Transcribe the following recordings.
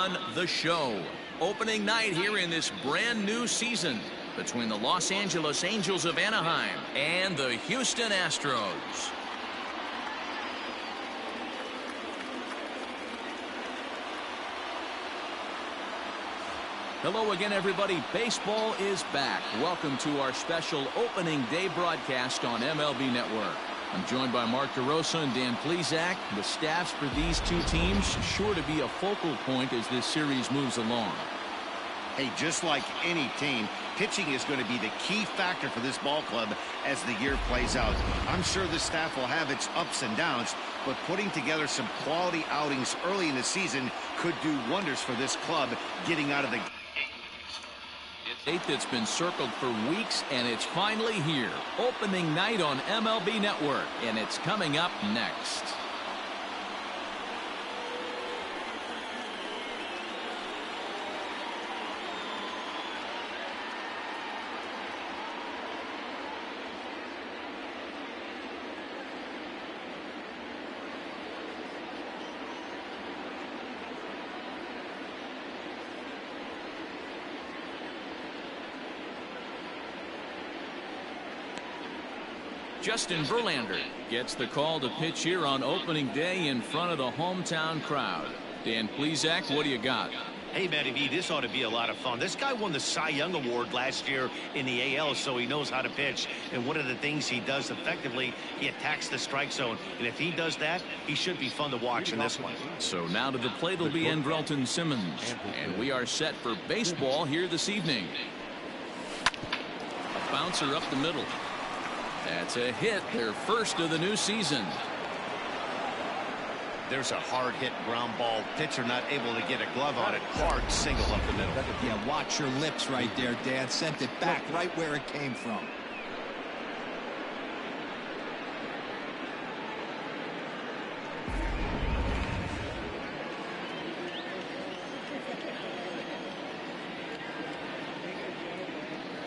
run the show. Opening night here in this brand new season between the Los Angeles Angels of Anaheim and the Houston Astros. Hello again, everybody. Baseball is back. Welcome to our special opening day broadcast on MLB Network. I'm joined by Mark DeRosa and Dan Plesac. The staffs for these two teams sure to be a focal point as this series moves along. Hey, just like any team, pitching is going to be the key factor for this ball club as the year plays out. I'm sure the staff will have its ups and downs, but putting together some quality outings early in the season could do wonders for this club getting out of the date that's been circled for weeks, and it's finally here. Opening night on MLB Network, and it's coming up next. Justin Verlander gets the call to pitch here on opening day in front of the hometown crowd. Dan Plesac, what do you got? Hey, Matty V, this ought to be a lot of fun. This guy won the Cy Young Award last year in the AL, so he knows how to pitch. And one of the things he does effectively, he attacks the strike zone. And if he does that, he should be fun to watch in this one. So now to the plate will be Andrelton Simmons. And we are set for baseball here this evening. A bouncer up the middle. That's a hit, their first of the new season. There's a hard hit ground ball. Pitcher not able to get a glove on it. Hard single up the middle. Yeah, watch your lips right there, Dan. Sent it back right where it came from.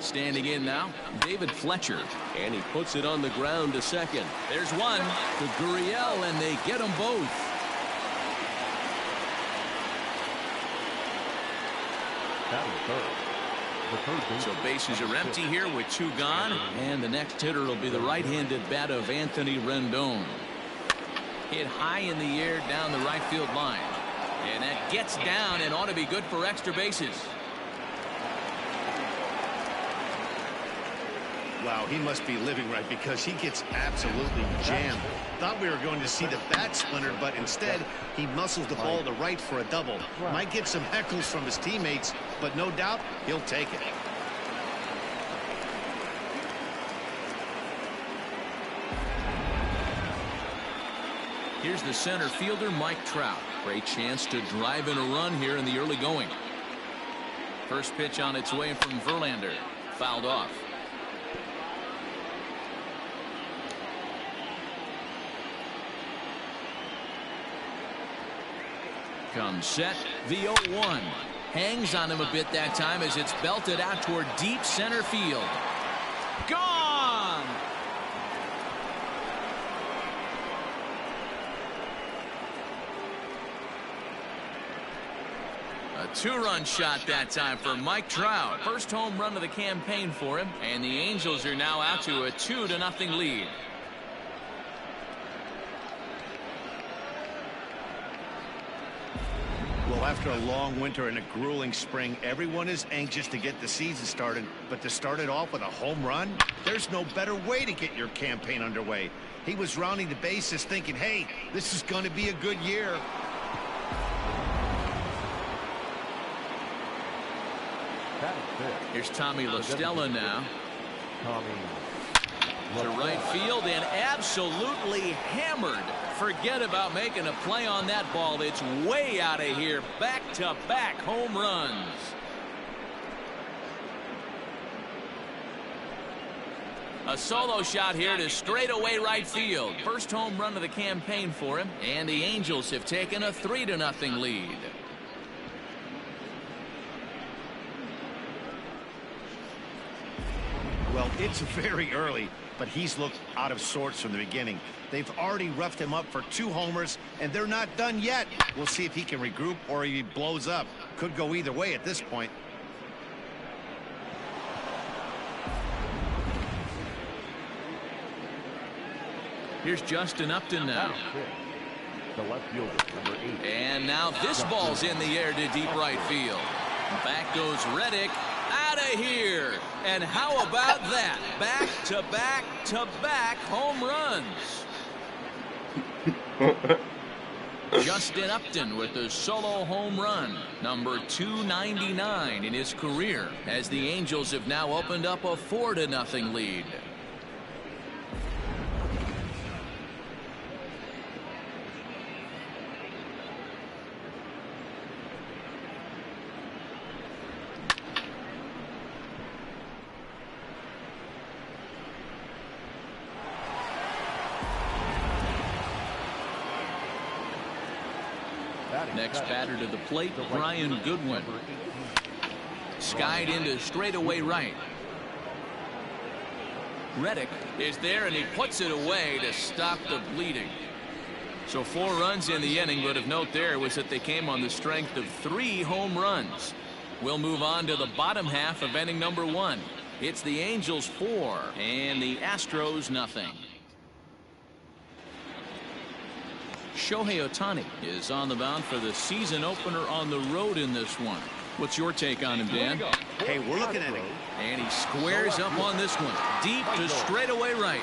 Standing in now, David Fletcher. And he puts it on the ground to second. There's one to Gurriel, and they get them both. So bases are empty here with two gone. And the next hitter will be the right-handed bat of Anthony Rendon. Hit high in the air down the right field line. And that gets down and ought to be good for extra bases. Wow, he must be living right because he gets absolutely jammed. Thought we were going to see the bat splintered, but instead he muscles the ball to right for a double. Might get some heckles from his teammates, but no doubt he'll take it. Here's the center fielder, Mike Trout. Great chance to drive in a run here in the early going. First pitch on its way from Verlander. Fouled off. Comes set, the 0-1. Hangs on him a bit that time as it's belted out toward deep center field. Gone! A two-run shot that time for Mike Trout. First home run of the campaign for him, and the Angels are now out to a 2-0 lead. Well, after a long winter and a grueling spring, everyone is anxious to get the season started. But to start it off with a home run, there's no better way to get your campaign underway. He was rounding the bases thinking, hey, this is going to be a good year. Here's Tommy La Stella now. To right field and absolutely hammered. Forget about making a play on that ball. It's way out of here. Back-to-back home runs. A solo shot here to straightaway right field. First home run of the campaign for him. And the Angels have taken a 3-0 lead. Well, it's very early, but he's looked out of sorts from the beginning. They've already roughed him up for 2 homers, and they're not done yet. We'll see if he can regroup or he blows up. Could go either way at this point. Here's Justin Upton now. The left fielder, number 8. And now this ball's in the air to deep right field. Back goes Reddick. Out of here. And how about that? Back to back to back home runs. Justin Upton with a solo home run, number 299 in his career, as the Angels have now opened up a 4-0 lead. Next batter to the plate, Brian Goodwin. Skied into straightaway right. Reddick is there, and he puts it away to stop the bleeding. So 4 runs in the inning, but of note there was that they came on the strength of 3 home runs. We'll move on to the bottom half of inning number 1. It's the Angels 4 and the Astros nothing. Shohei Ohtani is on the mound for the season opener on the road in this one. What's your take on him, Dan? Hey, we're looking at it. And he squares up on this one. Deep to straightaway right.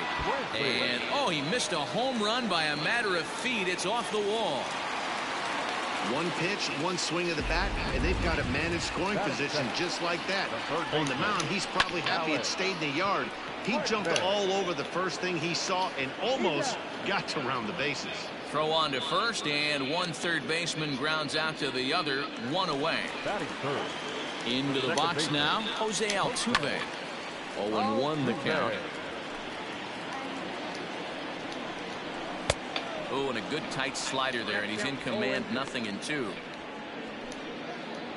And, oh, he missed a home run by a matter of feet. It's off the wall. 1 pitch, 1 swing of the bat, and they've got a managed scoring position just like that. On the mound, he's probably happy it stayed in the yard. He jumped all over the first thing he saw and almost got to round the bases. Throw on to first, and 1 third baseman grounds out to the other, 1 away. Into the box now, Jose Altuve. 0-1 the count. Oh, and a good tight slider there, and he's in command, 0-2.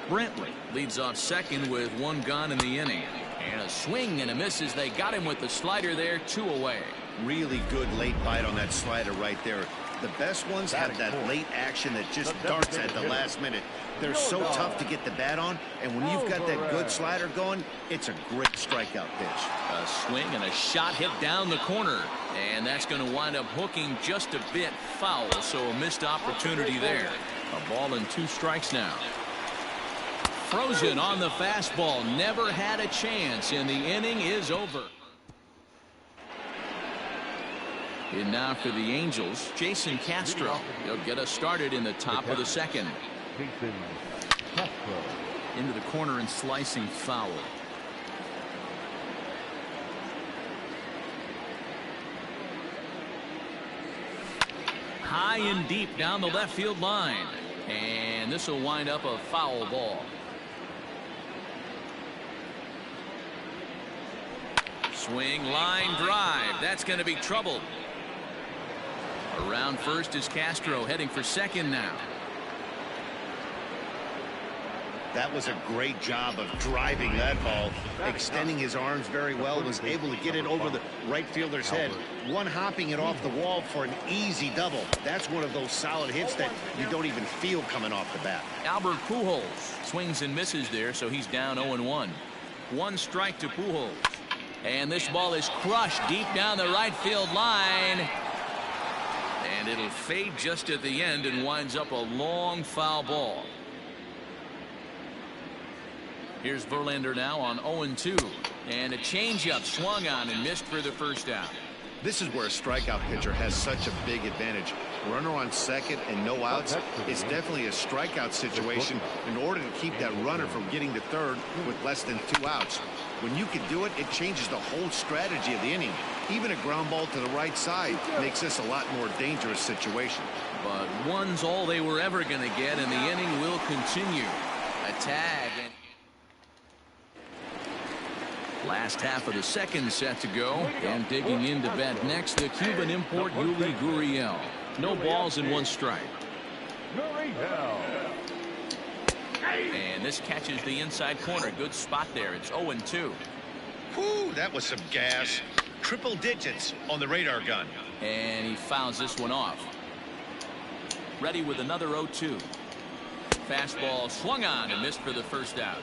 Brantley leads off second with 1 gone in the inning. And a swing and a miss as they got him with the slider there, 2 away. Really good late bite on that slider right there. The best ones have that late action that just darts at the last minute. They're so tough to get the bat on, and when you've got that good slider going, it's a great strikeout pitch. A swing and a shot hit down the corner, and that's going to wind up hooking just a bit foul, so a missed opportunity there. A ball and 2 strikes now. Frozen on the fastball, never had a chance, and the inning is over. In now for the Angels, Jason Castro. He'll get us started in the top of the second. Into the corner and slicing foul. High and deep down the left field line. And this will wind up a foul ball. Swing, line drive. That's going to be trouble. Around first is Castro, heading for second now. That was a great job of driving that ball, extending his arms very well, was able to get it over the right fielder's head, one-hopping it off the wall for an easy double. That's one of those solid hits that you don't even feel coming off the bat. Albert Pujols swings and misses there, so he's down 0-1. 1 strike to Pujols. And this ball is crushed deep down the right field line. And it'll fade just at the end and winds up a long foul ball. Here's Verlander now on 0-2. And a changeup swung on and missed for the first out. This is where a strikeout pitcher has such a big advantage. Runner on second and no outs. It's definitely a strikeout situation in order to keep that runner from getting to third with less than 2 outs. When you can do it, it changes the whole strategy of the inning. Even a ground ball to the right side makes this a lot more dangerous situation. But 1's all they were ever going to get, and the inning will continue. A tag. Last half of the second set to go, and digging into bat next, the Cuban import Yuli Gurriel. No balls and 1 strike. And this catches the inside corner. Good spot there. It's 0-2. Whew, that was some gas. Triple digits on the radar gun. And he fouls this one off. Ready with another 0-2. Fastball swung on and missed for the first out.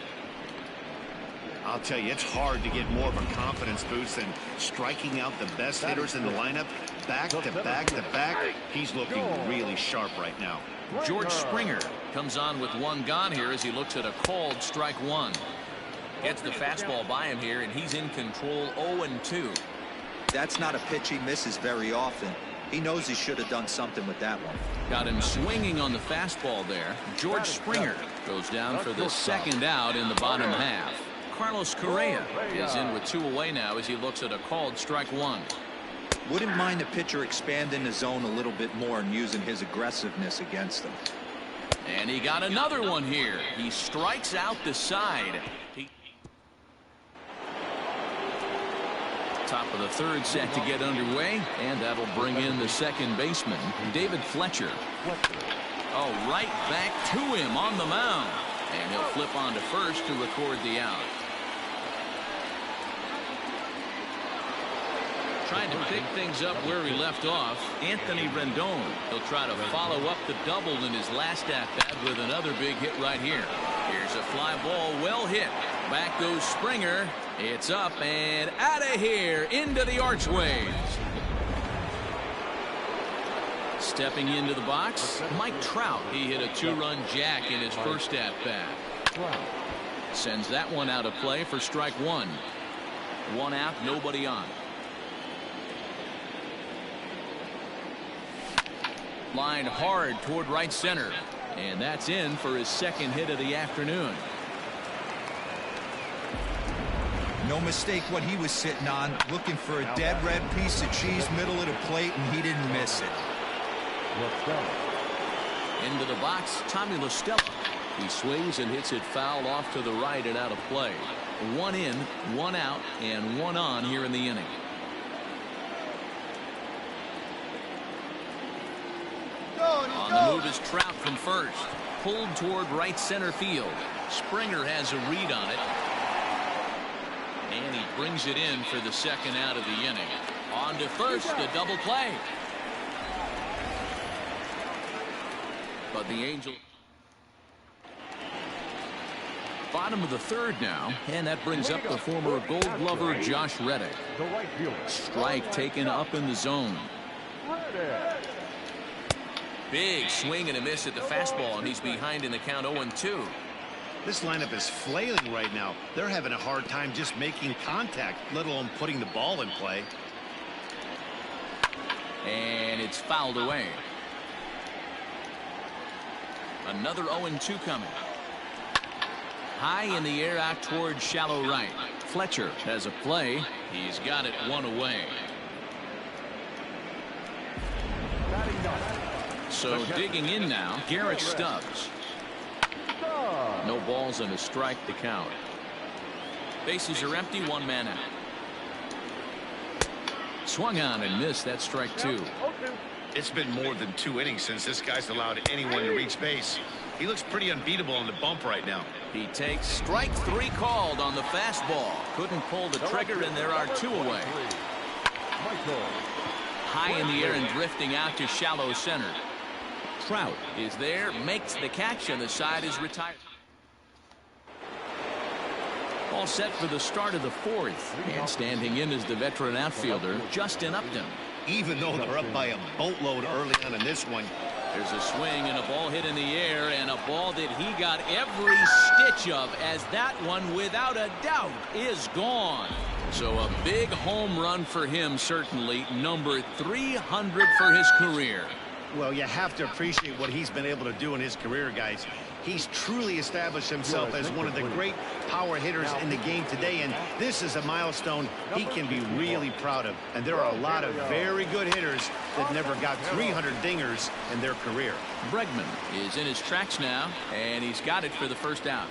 I'll tell you, it's hard to get more of a confidence boost than striking out the best hitters in the lineup. Back to back to back. He's looking really sharp right now. George Springer comes on with one gone here as he looks at a called strike one. Gets the fastball by him here, and he's in control 0-2. That's not a pitch he misses very often. He knows he should have done something with that one. Got him swinging on the fastball there. George Springer goes down for the second out in the bottom half. Carlos Correa is in with 2 away now as he looks at a called strike one. Wouldn't mind the pitcher expanding the zone a little bit more and using his aggressiveness against them. And he got another one here. He strikes out the side. Top of the third set to get underway, and that'll bring in the second baseman, David Fletcher. Oh, right back to him on the mound. And he'll flip on to first to record the out. Trying to pick things up where he left off, Anthony Rendon. He'll try to follow up the double in his last at-bat with another big hit right here. Here's a fly ball, well hit. Back goes Springer. It's up and out of here into the archways. Stepping into the box, Mike Trout. He hit a 2-run jack in his first at-bat. Sends that one out of play for strike one. 1 out, nobody on. Line hard toward right center. And that's in for his second hit of the afternoon. No mistake what he was sitting on, looking for a dead red piece of cheese middle of the plate, and he didn't miss it. Into the box, Tommy La Stella. He swings and hits it foul off to the right and out of play. 1 in, 1 out, and 1 on here in the inning. On the move is Trout from first. Pulled toward right center field. Springer has a read on it. And he brings it in for the second out of the inning. On to first, a double play. But the Angels. Bottom of the third now, and that brings up the former Gold Glover Josh Reddick. Strike taken up in the zone. Big swing and a miss at the fastball, and he's behind in the count 0-2. This lineup is flailing right now. They're having a hard time just making contact, let alone putting the ball in play. And it's fouled away. Another 0-2 coming. High in the air out toward shallow right. Fletcher has a play. He's got it 1 away. So digging in now, Garrett Stubbs. No balls and a strike to count. Bases are empty, 1 man out. Swung on and missed. That's strike 2. It's been more than 2 innings since this guy's allowed anyone to reach base. He looks pretty unbeatable on the bump right now. He takes strike 3 called on the fastball. Couldn't pull the trigger, and there are 2 away. High in the air and drifting out to shallow center. Trout is there, makes the catch, and the side is retired. All set for the start of the 4th. And standing in is the veteran outfielder, Justin Upton. Even though they're up by a boatload early on in this one. There's a swing and a ball hit in the air, and a ball that he got every stitch of, as that one, without a doubt, is gone. So a big home run for him, certainly. Number 300 for his career. Well, you have to appreciate what he's been able to do in his career, guys. He's truly established himself as one of the great power hitters in the game today, and this is a milestone he can be really proud of. And there are a lot of very good hitters that never got 300 dingers in their career. Bregman is in his tracks now, and he's got it for the first out.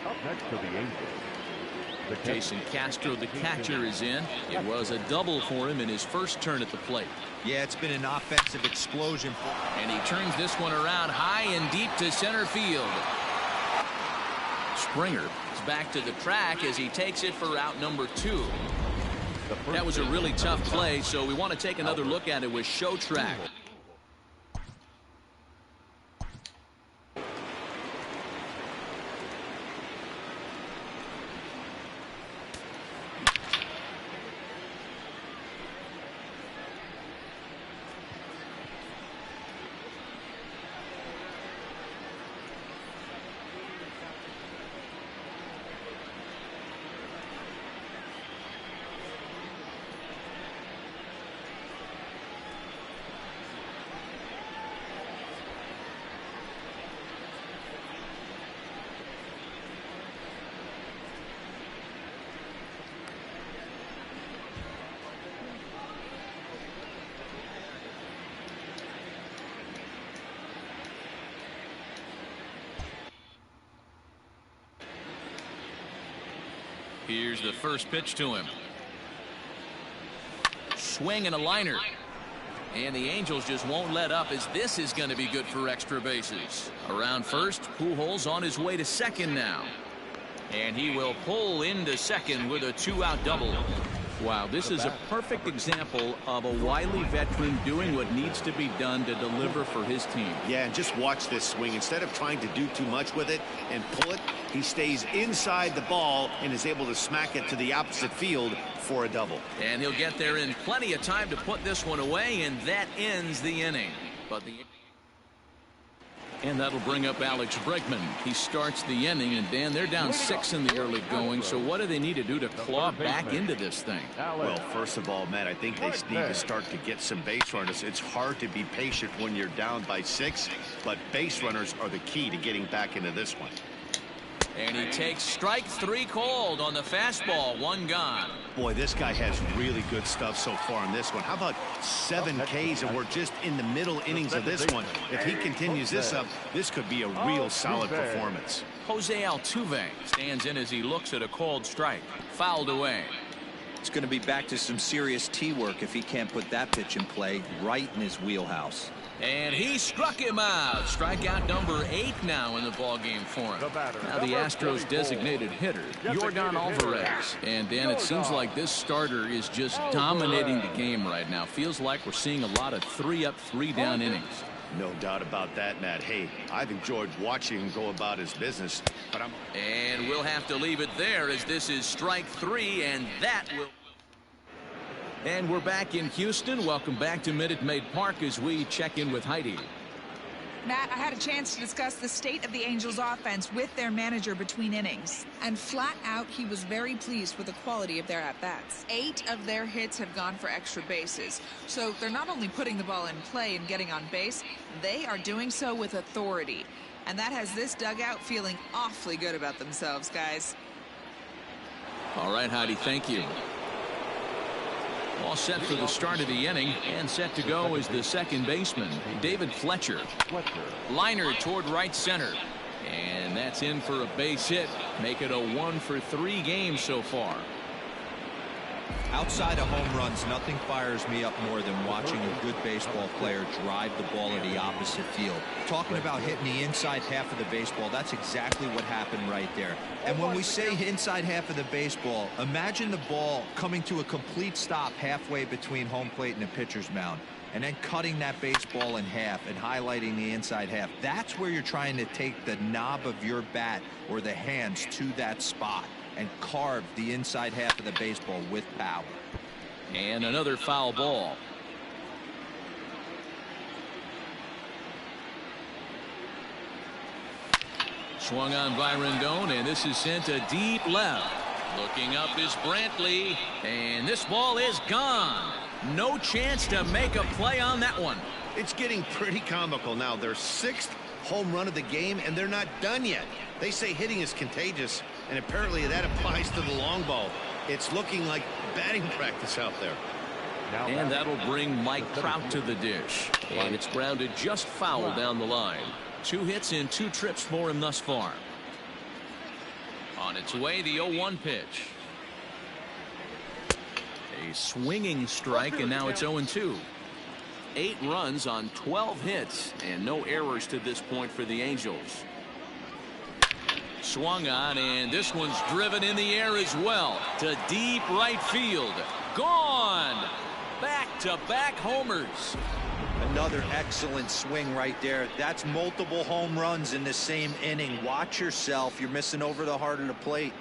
Up next to the Angels. Jason Castro, the catcher, is in. It was a double for him in his first turn at the plate. Yeah, it's been an offensive explosion. And he turns this one around high and deep to center field. Springer is back to the track as he takes it for out number 2. That was a really tough play, so we want to take another look at it with show track. Here's the first pitch to him. Swing and a liner. And the Angels just won't let up, as this is going to be good for extra bases. Around first, Pujols on his way to second now. And he will pull into second with a 2-out double. Wow, this is a perfect example of a wily veteran doing what needs to be done to deliver for his team. Yeah, and just watch this swing. Instead of trying to do too much with it and pull it, he stays inside the ball and is able to smack it to the opposite field for a double. And he'll get there in plenty of time to put this one away, and that ends the inning. And that'll bring up Alex Bregman. He starts the inning, and Dan, they're down 6 in the early going, so what do they need to do to claw back into this thing? Well, first of all, Matt, I think they need to start to get some base runners. It's hard to be patient when you're down by 6, but base runners are the key to getting back into this one. And he takes strike 3 called on the fastball. 1 gone. Boy, this guy has really good stuff so far in this one. How about 7 Ks, and we're just in the middle innings of this one. If he continues this up, this could be a real solid performance. Jose Altuve stands in as he looks at a called strike. Fouled away. It's going to be back to some serious tee work if he can't put that pitch in play right in his wheelhouse. And he struck him out. Strikeout number 8 now in the ballgame for him. Now the Astros designated hitter, Yordan Alvarez. And Dan, it seems like this starter is just dominating the game right now. Feels like we're seeing a lot of 3-up, 3-down innings. No doubt about that, Matt. Hey, I've enjoyed watching him go about his business, but And we'll have to leave it there, as this is strike 3, and that will... And we're back in Houston. Welcome back to Minute Maid Park as we check in with Heidi. Matt, I had a chance to discuss the state of the Angels offense with their manager between innings. And flat out, he was very pleased with the quality of their at-bats. 8 of their hits have gone for extra bases. So they're not only putting the ball in play and getting on base, they are doing so with authority. And that has this dugout feeling awfully good about themselves, guys. All right, Heidi, thank you. All set for the start of the inning, and set to go is the second baseman, David Fletcher. Liner toward right center, and that's in for a base hit. Make it a 1-for-3 game so far. Outside of home runs, nothing fires me up more than watching a good baseball player drive the ball to the opposite field. Talking about hitting the inside half of the baseball, that's exactly what happened right there. And when we say inside half of the baseball, imagine the ball coming to a complete stop halfway between home plate and the pitcher's mound, and then cutting that baseball in half and highlighting the inside half. That's where you're trying to take the knob of your bat or the hands to that spot and carve the inside half of the baseball with power. And another foul ball. Swung on by Rendon, and this is sent to deep left. Looking up is Brantley, and this ball is gone. No chance to make a play on that one. it's getting pretty comical now. Their 6th home run of the game, and they're not done yet. They say hitting is contagious, and apparently that applies to the long ball. It's looking like batting practice out there. And that'll bring Mike Trout to the dish. And it's grounded just foul down the line. 2 hits in 2 trips for him thus far. On its way, the 0-1 pitch. A swinging strike, and now it's 0-2. 8 runs on 12 hits, and no errors to this point for the Angels. Swung on, and this one's driven in the air as well to deep right field. Gone. Back-to-back homers. Another excellent swing right there. That's multiple home runs in the same inning. Watch yourself. You're missing over the heart of the plate.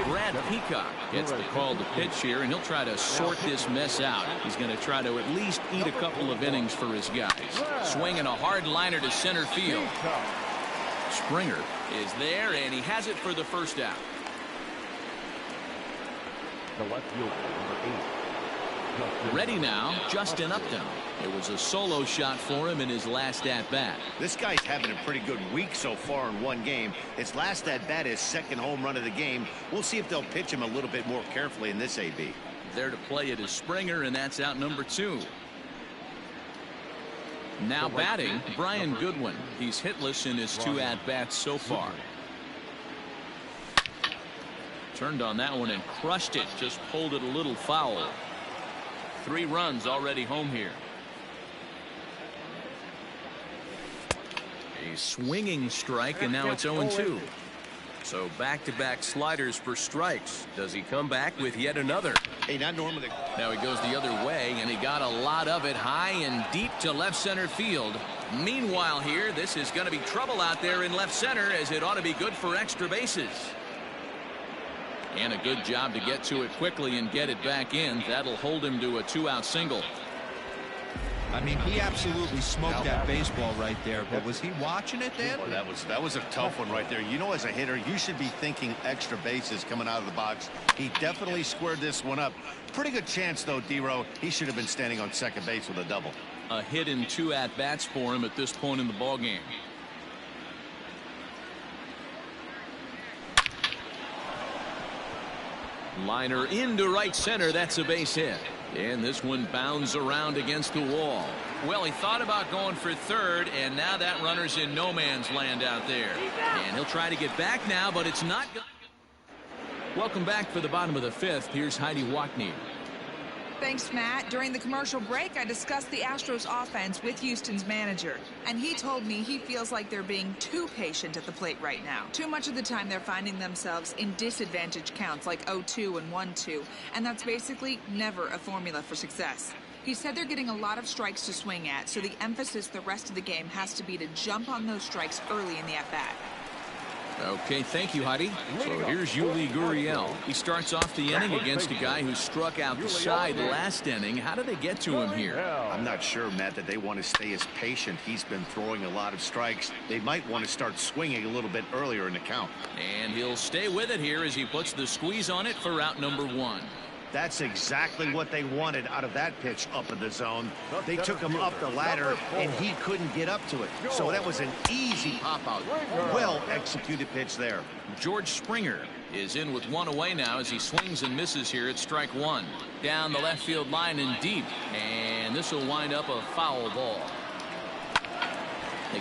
Brad Peacock gets the call to pitch here, and he'll try to sort this mess out. He's going to try to at least eat a couple of innings for his guys. Swinging a hard liner to center field. Springer is there, and he has it for the first out. The left fielder, number 8. Ready now, Justin Upton. It was a solo shot for him in his last at-bat. This guy's having a pretty good week so far in one game. His last at-bat is second home run of the game. We'll see if they'll pitch him a little bit more carefully in this AB. There to play it is Springer, and that's out number 2. Now batting, Brian Goodwin. He's hitless in his 2 at-bats so far. Turned on that one and crushed it. Just pulled it a little foul. 3 runs already home here. A swinging strike, and now it's 0-2. So back-to-back sliders for strikes. Does he come back with yet another? Hey, not normally. Now he goes the other way, and he got a lot of it high and deep to left center field. Meanwhile here, this is going to be trouble out there in left center, as it ought to be good for extra bases. And a good job to get to it quickly and get it back in. That'll hold him to a 2-out single. I mean, he absolutely smoked that baseball right there, but was he watching it then? That was a tough one right there. You know, as a hitter, you should be thinking extra bases coming out of the box. He definitely squared this one up. Pretty good chance, though, D-Row. He should have been standing on second base with a double. A hit in 2 at-bats for him at this point in the ballgame. Liner into right center. That's a base hit. And this one bounds around against the wall. Well, he thought about going for third, and now that runner's in no man's land out there. And he'll try to get back now, but it's not good. Welcome back for the bottom of the 5th. Here's Heidi Wackney. Thanks, Matt. During the commercial break, I discussed the Astros offense with Houston's manager, and he told me he feels like they're being too patient at the plate right now. Too much of the time they're finding themselves in disadvantage counts like 0-2 and 1-2, and that's basically never a formula for success. He said they're getting a lot of strikes to swing at, so the emphasis the rest of the game has to be to jump on those strikes early in the at-bat. Okay, thank you, Heidi. So here's Yuli Gurriel. He starts off the inning against a guy who struck out the side last inning. How do they get to him here? I'm not sure, Matt, that they want to stay as patient. He's been throwing a lot of strikes. They might want to start swinging a little bit earlier in the count. And he'll stay with it here as he puts the squeeze on it for out number 1. That's exactly what they wanted out of that pitch up in the zone. They took him up the ladder, and he couldn't get up to it. So that was an easy pop-out. Well-executed pitch there. George Springer is in with 1 away now as he swings and misses here at strike 1. Down the left field line and deep. And this will wind up a foul ball.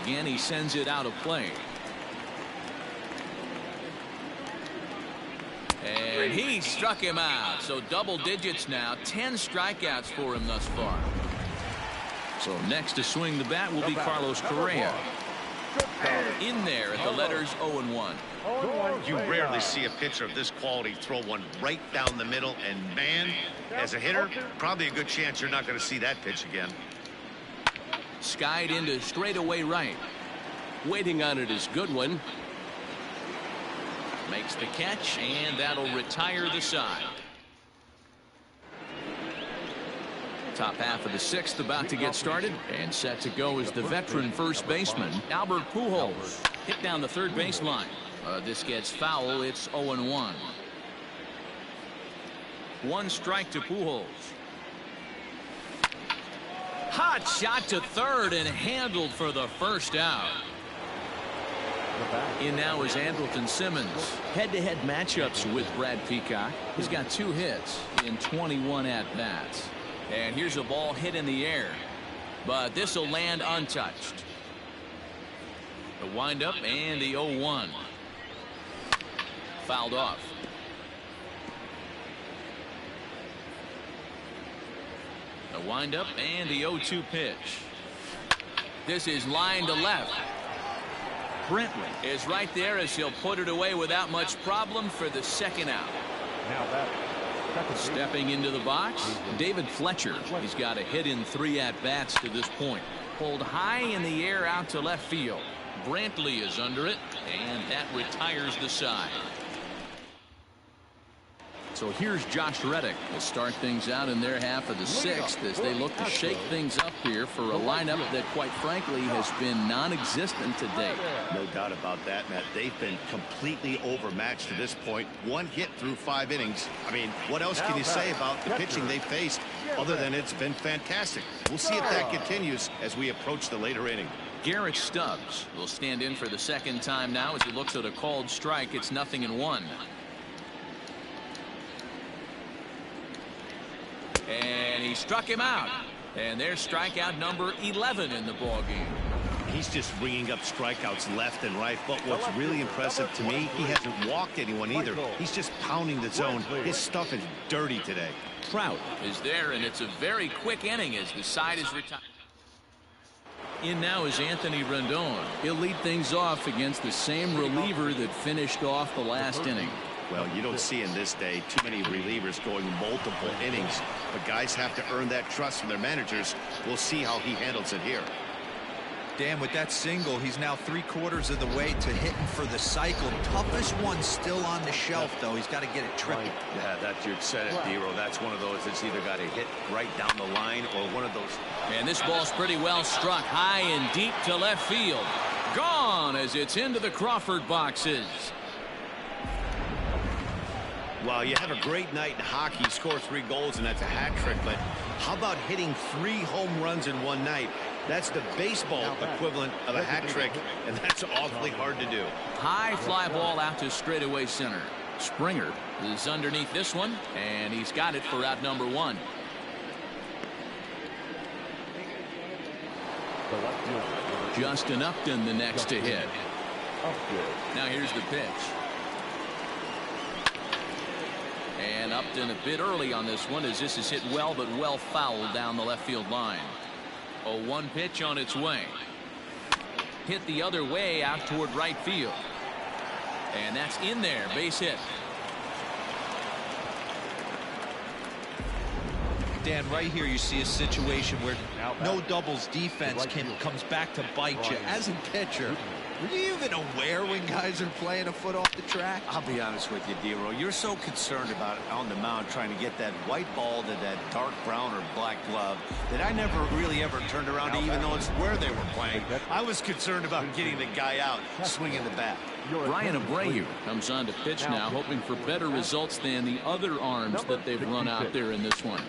Again, he sends it out of play. And he struck him out. So double digits now. 10 strikeouts for him thus far. So next to swing the bat will be Carlos Correa. In there at the letters 0-1. You rarely see a pitcher of this quality throw one right down the middle. And, man, as a hitter, probably a good chance you're not going to see that pitch again. Skied into straightaway right. Waiting on it is Goodwin. Makes the catch, and that'll retire the side. Top half of the 6th about to get started, and set to go is the veteran first baseman, Albert Pujols. Hit down the third baseline. This gets foul. It's 0-1. 1 strike to Pujols. Hot shot to third and handled for the first out. In now is Andrelton Simmons. Head-to-head matchups with Brad Peacock. He's got 2 hits in 21 at-bats. And here's a ball hit in the air. But this will land untouched. The windup and the 0-1. Fouled off. The windup and the 0-2 pitch. This is line to left. Brantley is right there as he'll put it away without much problem for the second out. Now that. Stepping into the box, David Fletcher. He's got a hit in 3 at-bats to this point. Pulled high in the air out to left field. Brantley is under it, and that retires the side. So here's Josh Reddick to start things out in their half of the 6th as they look to shake things up here for a lineup that, quite frankly, has been non-existent today. No doubt about that, Matt. They've been completely overmatched to this point. 1 hit through 5 innings. I mean, what else can you say about the pitching they faced other than it's been fantastic? We'll see if that continues as we approach the later inning. Garrett Stubbs will stand in for the second time now as he looks at a called strike. It's 0-1. And he struck him out. And there's strikeout number 11 in the ballgame. He's just ringing up strikeouts left and right. But what's really impressive to me, he hasn't walked anyone either. He's just pounding the zone. His stuff is dirty today. Trout is there, and it's a very quick inning as the side is retired. In now is Anthony Rendon. He'll lead things off against the same reliever that finished off the last inning. Well, you don't see in this day too many relievers going multiple innings, but guys have to earn that trust from their managers. We'll see how he handles it here. Dan, with that single, he's now 3/4 of the way to hitting for the cycle. Toughest one still on the shelf, though. He's got to get it triple. Yeah, that's you said it, Dero. That's one of those that's either got to hit right down the line or one of those. And this ball's pretty well struck high and deep to left field. Gone as it's into the Crawford boxes. Well, you have a great night in hockey, you score 3 goals, and that's a hat trick. But how about hitting 3 home runs in one night? That's the baseball equivalent of a hat trick, and that's awfully hard to do. High fly ball out to straightaway center. Springer is underneath this one, and he's got it for out number 1. Justin Upton the next to hit. Now here's the pitch. And Upton a bit early on this one as this is hit well, but well fouled down the left field line. A 1 pitch on its way. Hit the other way out toward right field. And that's in there. Base hit. Dan, right here you see a situation where no doubles defense comes back to bite you. As a pitcher, were you even aware when guys are playing a foot off the track? I'll be honest with you, Dero. You're so concerned about on the mound trying to get that white ball to that dark brown or black glove that I never really ever turned around to even notice where they were playing. I was concerned about getting the guy out, swinging the bat. Brian Abreu comes on to pitch now, hoping for better results than the other arms that they've run out there in this one.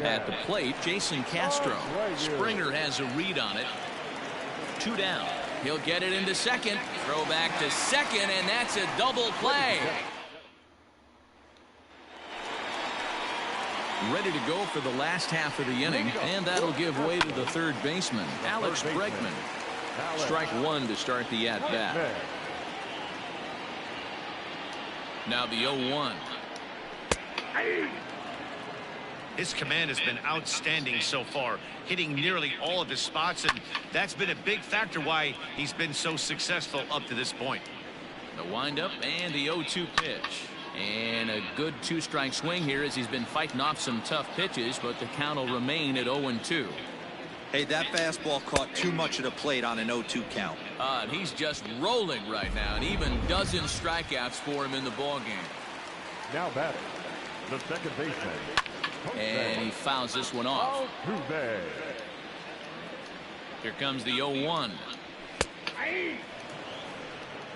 At the plate, Jason Castro. Springer has a read on it. 2 down. He'll get it into second. Throw back to second, and that's a double play. Ready to go for the last half of the inning, and that'll give way to the third baseman, Alex Bregman. Strike 1 to start the at-bat. Now the 0-1. His command has been outstanding so far, hitting nearly all of his spots, and that's been a big factor why he's been so successful up to this point. The windup and the 0-2 pitch. And a good 2-strike swing here as he's been fighting off some tough pitches, but the count will remain at 0-2. Hey, that fastball caught too much of the plate on an 0-2 count. And he's just rolling right now, and even dozen strikeouts for him in the ballgame. Now batting, the second baseman. And he fouls this one off. Here comes the 0-1.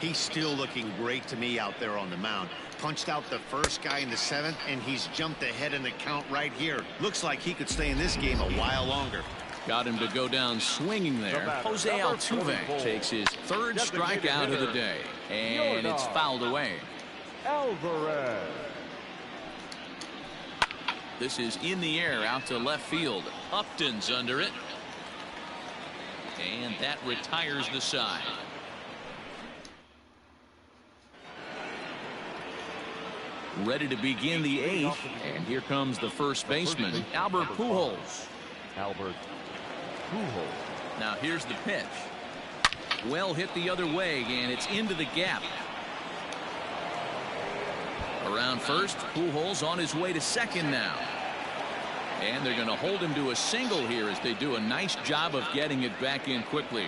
He's still looking great to me out there on the mound. Punched out the first guy in the 7th, and he's jumped ahead in the count right here. Looks like he could stay in this game a while longer. Got him to go down swinging there. Jose Altuve takes his 3rd strikeout of the day, and it's fouled away. Alvarez. This is in the air out to left field. Upton's under it, and that retires the side. Ready to begin the 8th, and here comes the first baseman, Albert Pujols. Albert Pujols. Now here's the pitch. Well hit the other way, and it's into the gap. Around first, Pujols on his way to second now. And they're going to hold him to a single here as they do a nice job of getting it back in quickly.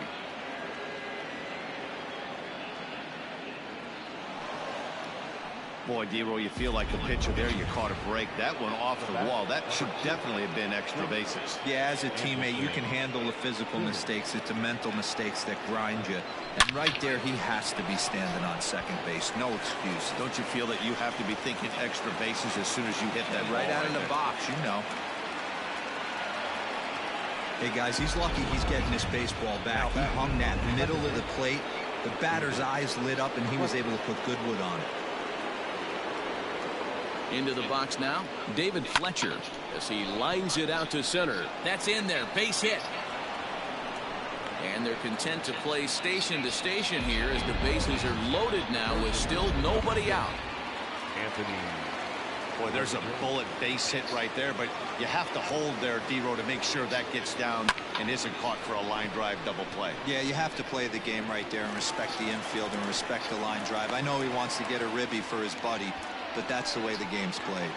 Boy, D-Roy, you feel like the pitcher there. You caught a break. That one off the wall. That should definitely have been extra bases. Yeah, as a teammate, you can handle the physical mistakes. It's the mental mistakes that grind you. And right there, he has to be standing on second base. No excuse. Don't you feel that you have to be thinking extra bases as soon as you hit that right out of the box, you know. Hey, guys, he's lucky he's getting this baseball back. He hung that middle of the plate. The batter's eyes lit up, and he was able to put good wood on it. Into the box now, David Fletcher, as he lines it out to center. That's in there, base hit. And they're content to play station to station here as the bases are loaded now with still nobody out. Anthony. Boy, there's a bullet base hit right there, but you have to hold there, D-Roy, to make sure that gets down and isn't caught for a line drive double play. Yeah, you have to play the game right there and respect the infield and respect the line drive. I know he wants to get a ribby for his buddy, but that's the way the game's played.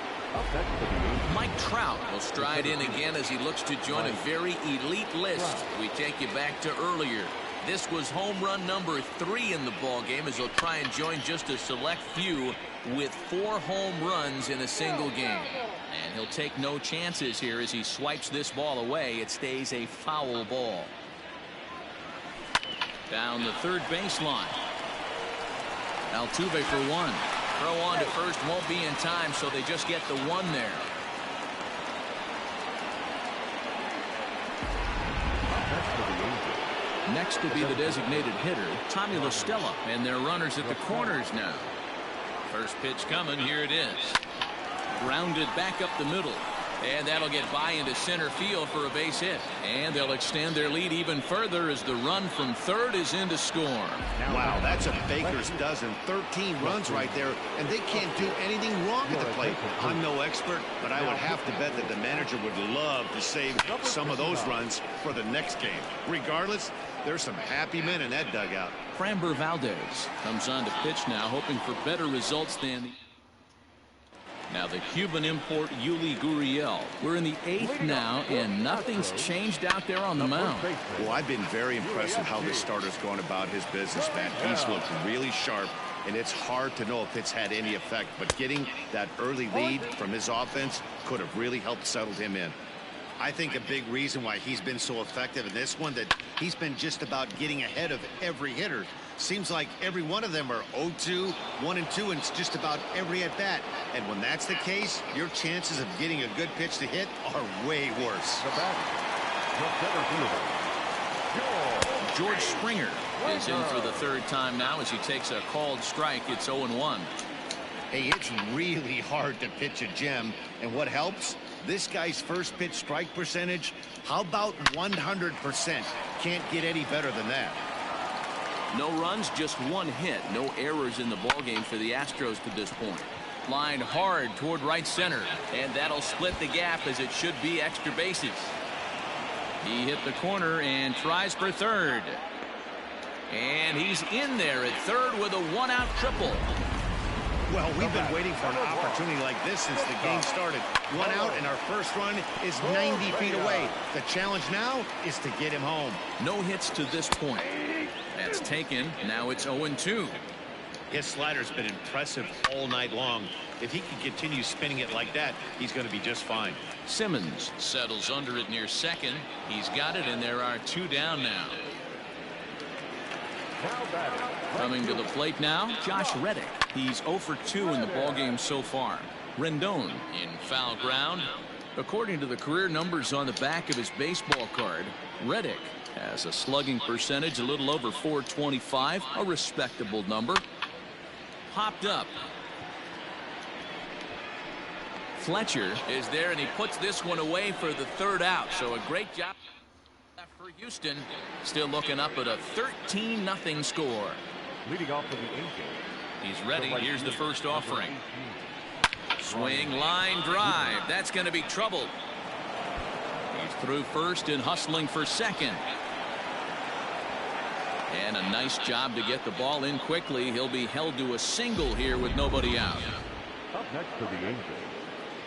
Mike Trout will stride in again as he looks to join a very elite list. We take you back to earlier. This was home run number 3 in the ball game as he'll try and join just a select few with 4 home runs in a single game. And he'll take no chances here as he swipes this ball away. It stays a foul ball. Down the third baseline. Altuve for 1. Throw on to first won't be in time, so they just get the 1 there. Next will be the designated hitter, Tommy La Stella, and their runners at the corners now. First pitch coming, here it is. Grounded back up the middle. And that'll get by into center field for a base hit. And they'll extend their lead even further as the run from third is in to score. Wow, that's a baker's dozen. 13 runs right there, and they can't do anything wrong at the plate. I'm no expert, but I would have to bet that the manager would love to save some of those runs for the next game. Regardless, there's some happy men in that dugout. Framber Valdez comes on to pitch now, hoping for better results than the... Now the Cuban import Yuli Gurriel. We're in the 8th now, and nothing's changed out there on the mound. Well, I've been very impressed with how this starter's going about his business, man. He's looked really sharp, and it's hard to know if it's had any effect. But getting that early lead from his offense could have really helped settle him in. I think a big reason why he's been so effective in this one, that he's been just about getting ahead of every hitter. Seems like every one of them are 0-2, 1-2, and it's just about every at bat. And when that's the case, your chances of getting a good pitch to hit are way worse. George Springer is in for the 3rd time now as he takes a called strike. It's 0-1. Hey, it's really hard to pitch a gem, and what helps? This guy's first pitch strike percentage, how about 100%? Can't get any better than that. No runs, just 1 hit. No errors in the ballgame for the Astros to this point. Lined hard toward right center, and that'll split the gap as it should be extra bases. He hit the corner and tries for third. And he's in there at third with a 1-out triple. Well, we've been waiting for an opportunity like this since the game started. 1 out, and our first run is 90 feet away. The challenge now is to get him home. No hits to this point. That's taken. Now it's 0-2. His slider's been impressive all night long. If he can continue spinning it like that, he's going to be just fine. Simmons settles under it near second. He's got it, and there are 2 down now. Coming to the plate now, Josh Reddick. He's 0 for 2 in the ballgame so far. Rendon in foul ground. According to the career numbers on the back of his baseball card, Reddick has a slugging percentage a little over .425, a respectable number. Hopped up. Fletcher is there, and he puts this one away for the 3rd out. So a great job for Houston. Still looking up at a 13-0 score. Leading off for the 8th. He's ready. Here's the first offering. Swing, line drive. That's going to be trouble. He's through first and hustling for second. And a nice job to get the ball in quickly. He'll be held to a single here with nobody out. Up next for the Angels.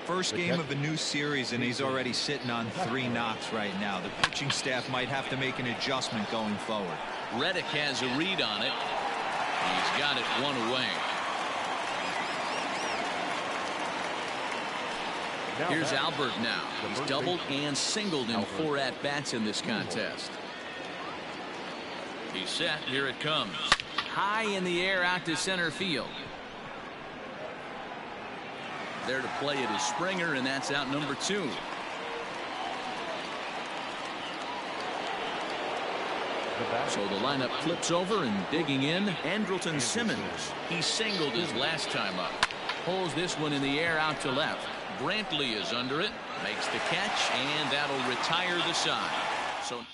First game of a new series, and he's already sitting on 3 knocks right now. The pitching staff might have to make an adjustment going forward. Reddick has a read on it. He's got it 1 away. Here's Albert now. He's doubled and singled in 4 at-bats in this contest. He's set. Here it comes. High in the air out to center field. There to play it is Springer, and that's out number 2. So the lineup flips over, and digging in, Andrelton Simmons. He singled his last time up. Pulls this one in the air out to left. Brantley is under it, makes the catch, and that'll retire the side. So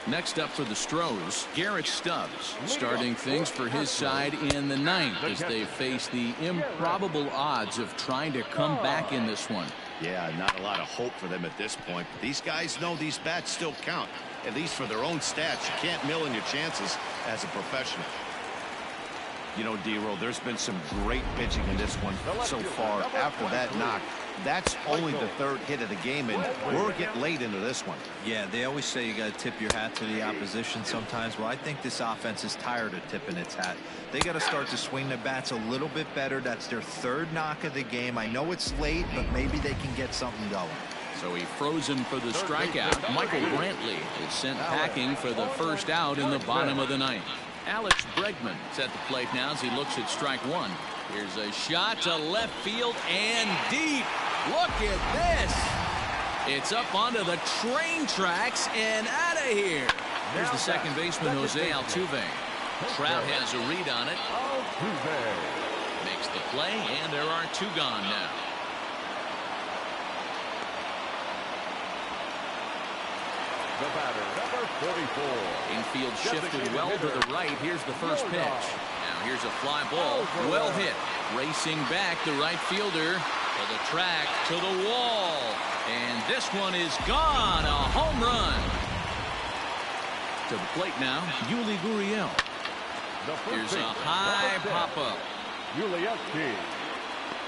next up for the Stros, Garrett Stubbs, starting things for his side in the 9th as they face the improbable odds of trying to come back in this one. Yeah, not a lot of hope for them at this point. But these guys know these bats still count, at least for their own stats. You can't mill in your chances as a professional. You know, D-Roll, there's been some great pitching in this one so far. After that knock, that's only the 3rd hit of the game, and we're getting late into this one. Yeah, they always say you got to tip your hat to the opposition sometimes. Well, I think this offense is tired of tipping its hat. They got to start to swing the bats a little bit better. That's their 3rd knock of the game. I know it's late, but maybe they can get something going. So he froze him for the strikeout. Michael Brantley is sent packing for the first out in the bottom of the 9th. Alex Bregman is at the plate now as he looks at strike 1. Here's a shot to left field and deep. Look at this. It's up onto the train tracks and out of here. Here's the second baseman, Jose Altuve. Trout has a read on it. Makes the play, and there are 2 gone now. The batter, number 44. Infield shifted well to the right. Here's the first pitch. Now here's a fly ball. Well hit. Racing back the right fielder to the track, to the wall. And this one is gone. A home run. To the plate now, Yuli Gurriel. Here's a high pop-up.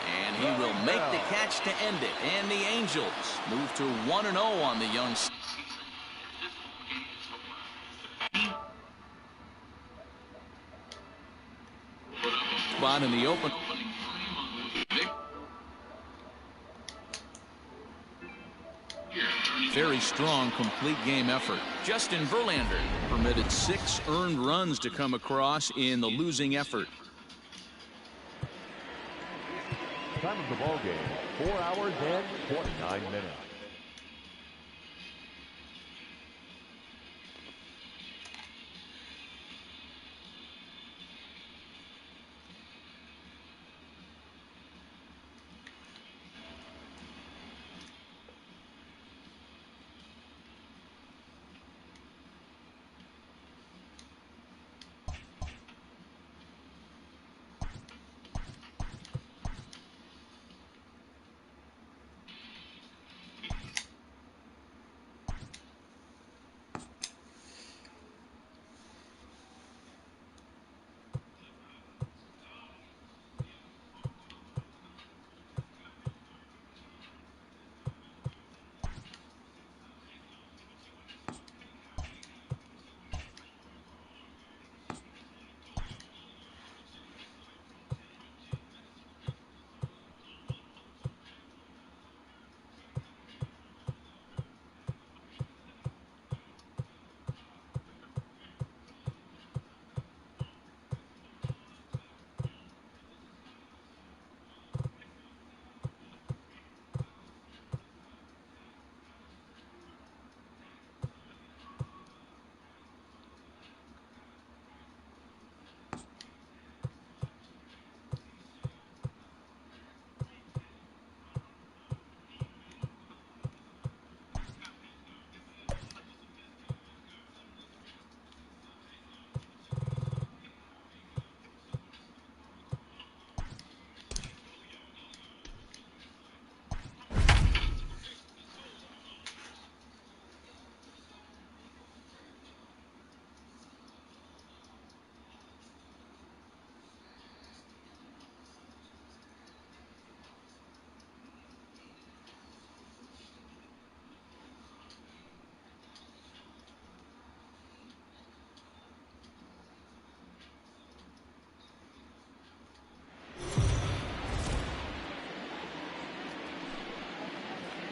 And he will make the catch to end it. And the Angels move to 1-0 on the young season. Spot in the open. Very strong complete game effort. Justin Verlander permitted 6 earned runs to come across in the losing effort. Time of the ball game, 4 hours and 49 minutes.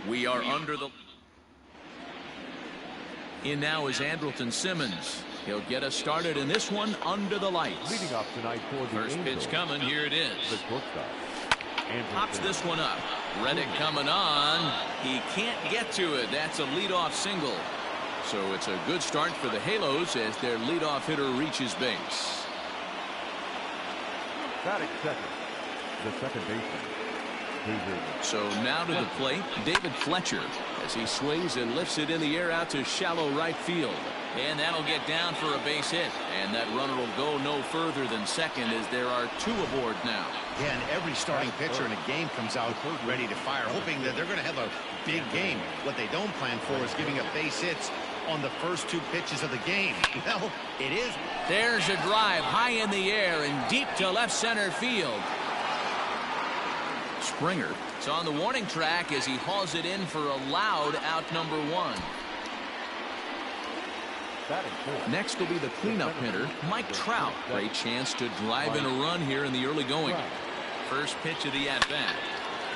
We are under the... In now is Andrelton Simmons. He'll get us started in this one under the lights. Leading up tonight for the First Angels, pitch coming. Here it is. the shortstop. Pops this one up. Reddick coming on. He can't get to it. That's a leadoff single. So it's a good start for the Halos as their leadoff hitter reaches base. Batting second, the second baseman. So now to the plate, David Fletcher, as he swings and lifts it in the air out to shallow right field. And that'll get down for a base hit. And that runner will go no further than second as there are two aboard now. Yeah, and every starting pitcher in a game comes out ready to fire, hoping that they're going to have a big game. What they don't plan for is giving up base hits on the first two pitches of the game. Well, it is. There's a drive high in the air and deep to left center field. Springer is on the warning track as he hauls it in for a loud out number one. Next will be the cleanup hitter, Mike Trout. Great chance to drive in a run here in the early going. First pitch of the at-bat.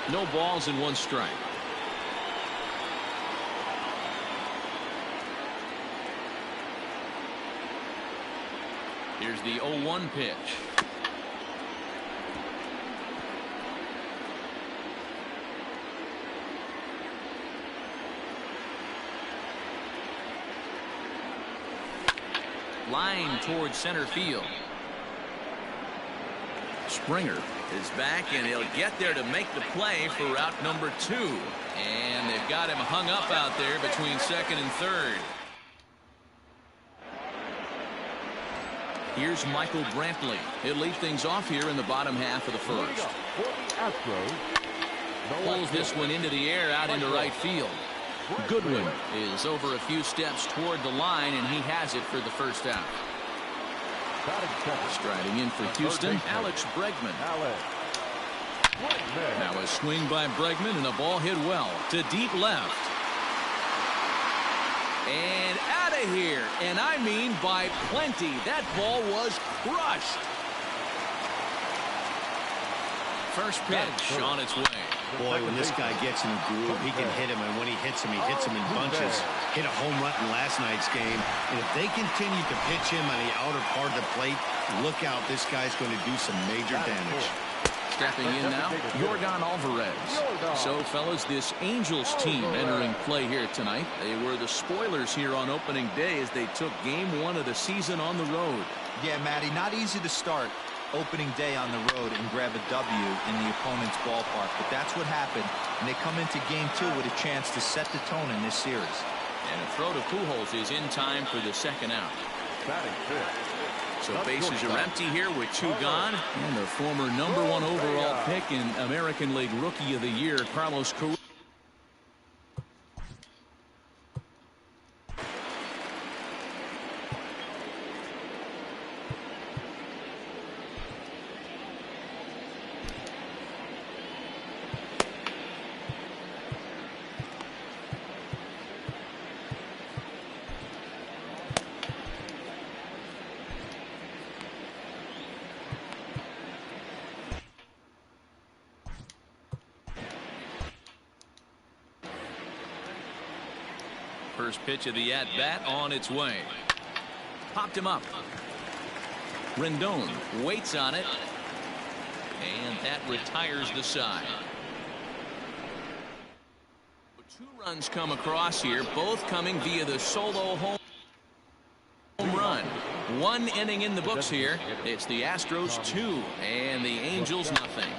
No balls and one strike. Here's the 0-1 pitch. Line towards center field. Springer is back and he'll get there to make the play for route number 2. And they've got him hung up out there between second and third. Here's Michael Brantley. He'll lead things off here in the bottom half of the first. Pulls this one into the air out into right field. Goodwin is over a few steps toward the line, and he has it for the first out. Striding in for Houston, Alex Bregman. Now a swing by Bregman, and the ball hit well to deep left. And out of here, and I mean by plenty. That ball was crushed. First pitch on its way. Boy, when this guy gets in a groove, he can hit him, and when he hits him in bunches. Hit a home run in last night's game, and if they continue to pitch him on the outer part of the plate, look out, this guy's going to do some major damage. Stepping in now, Yordan Alvarez. So, fellas, this Angels team entering play here tonight. They were the spoilers here on opening day as they took game 1 of the season on the road. Yeah, Matty, not easy to start opening day on the road and grab a W in the opponent's ballpark, but that's what happened, and they come into game 2 with a chance to set the tone in this series. And a throw to Pujols is in time for the second out. So bases are empty here with 2 gone, and the former #1 overall pick in American League Rookie of the Year, Carlos Correa. First pitch of the at-bat on its way. Popped him up. Rendon waits on it. And that retires the side. 2 runs come across here, both coming via the solo home run. 1 inning in the books here. It's the Astros 2 and the Angels nothing.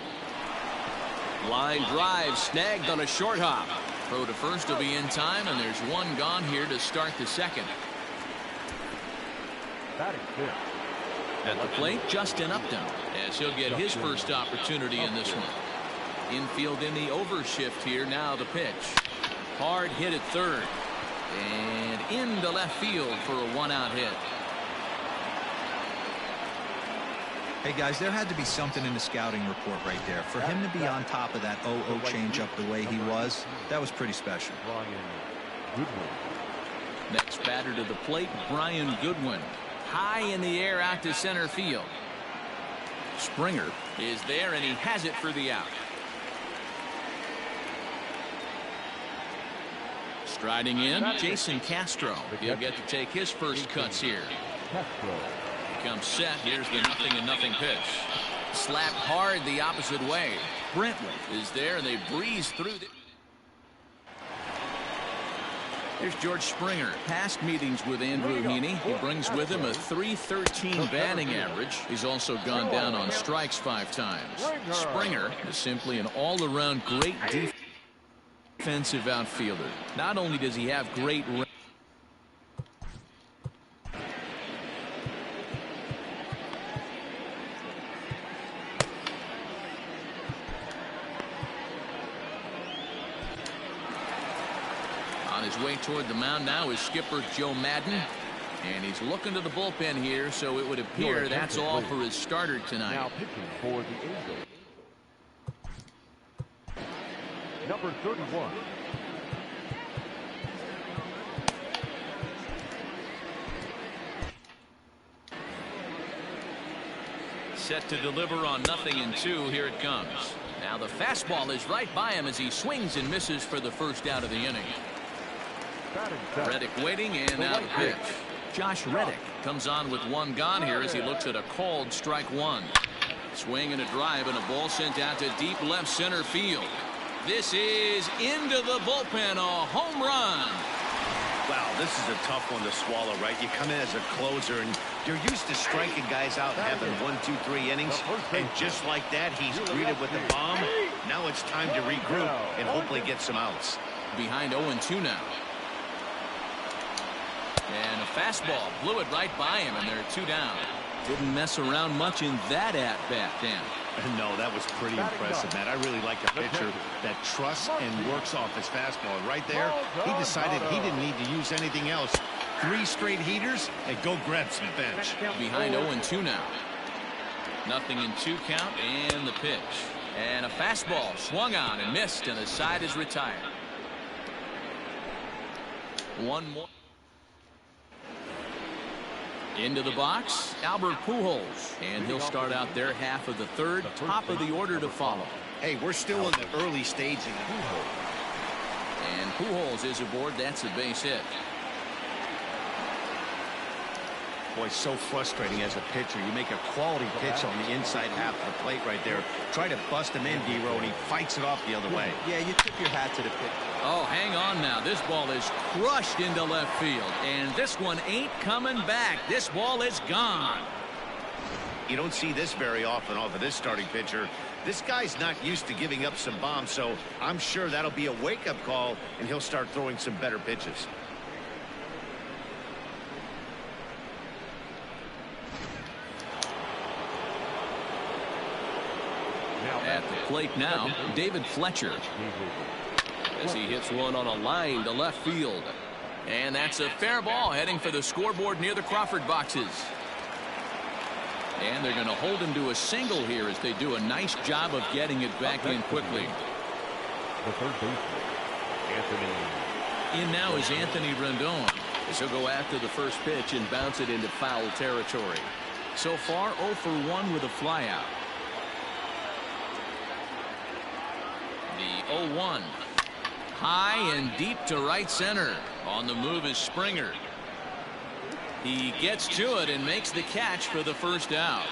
Line drive snagged on a short hop. Throw to first will be in time, and there's 1 gone here to start the second. At the plate, Justin Upton, as he'll get his first opportunity in this one. Infield in the overshift here. Now the pitch. Hard hit at third. And into left field for a 1-out hit. Hey, guys, there had to be something in the scouting report right there. For him to be on top of that 0-0 changeup the way he was, that was pretty special. Next batter to the plate, Brian Goodwin. High in the air out to center field. Springer is there, and he has it for the out. Striding in, Jason Castro. He'll get to take his first cuts here. He comes set. Here's the 0-0 pitch. Slapped hard the opposite way. Brentley is there, and they breeze through. Here's George Springer. Past meetings with Andrew Heaney. He brings with him a .313 batting average. He's also gone down on strikes 5 times. Springer is simply an all-around great defensive outfielder. Not only does he have great on his way toward the mound now is skipper Joe Madden, and he's looking to the bullpen here, so it would appear that's all for his starter tonight. Now pitching for the Angels, number 31. Set to deliver on 0-2. Here it comes. Now the fastball is right by him as he swings and misses for the first out of the inning. Reddick waiting, and now the pitch. Josh Reddick comes on with 1 gone here as he looks at a called strike 1. Swing and a drive, and a ball sent out to deep left center field. This is into the bullpen, a home run. Wow, this is a tough one to swallow, right? You come in as a closer, and you're used to striking guys out and having 1, 2, 3 innings. And just like that, he's greeted with the bomb. Now it's time to regroup and hopefully get some outs. Behind 0-2 now. And a fastball blew it right by him, and they're 2 down. Didn't mess around much in that at-bat, Dan. No, that was pretty impressive, Matt. I really like a pitcher that trusts and works off his fastball. Right there, he decided he didn't need to use anything else. 3 straight heaters, and go grab some bench. Behind 0-2 now. 0-2 count, and the pitch. And a fastball swung on and missed, and the side is retired. 1 more. Into the box, Albert Pujols, and he'll start out their half of the 3rd, top of the order to follow. Hey, we're still in the early stage. And Pujols is aboard. That's a base hit. Boy, so frustrating as a pitcher. You make a quality pitch on the inside half of the plate right there. Try to bust him in, D-Row, and he fights it off the other way. Yeah, you tip your hat to the pitcher. Oh, hang on now. This ball is crushed into left field, and this one ain't coming back. This ball is gone. You don't see this very often off of this starting pitcher. This guy's not used to giving up some bombs, so I'm sure that'll be a wake-up call, and he'll start throwing some better pitches. At the plate now, David Fletcher. As he hits one on a line to left field. And that's a fair ball heading for the scoreboard near the Crawford boxes. And they're going to hold him to a single here as they do a nice job of getting it back in quickly. The third baseman, Anthony. In now is Anthony Rendon, as he'll go after the first pitch and bounce it into foul territory. So far 0 for 1 with a flyout. The 0-1. High and deep to right center. On the move is Springer. He gets to it and makes the catch for the first out.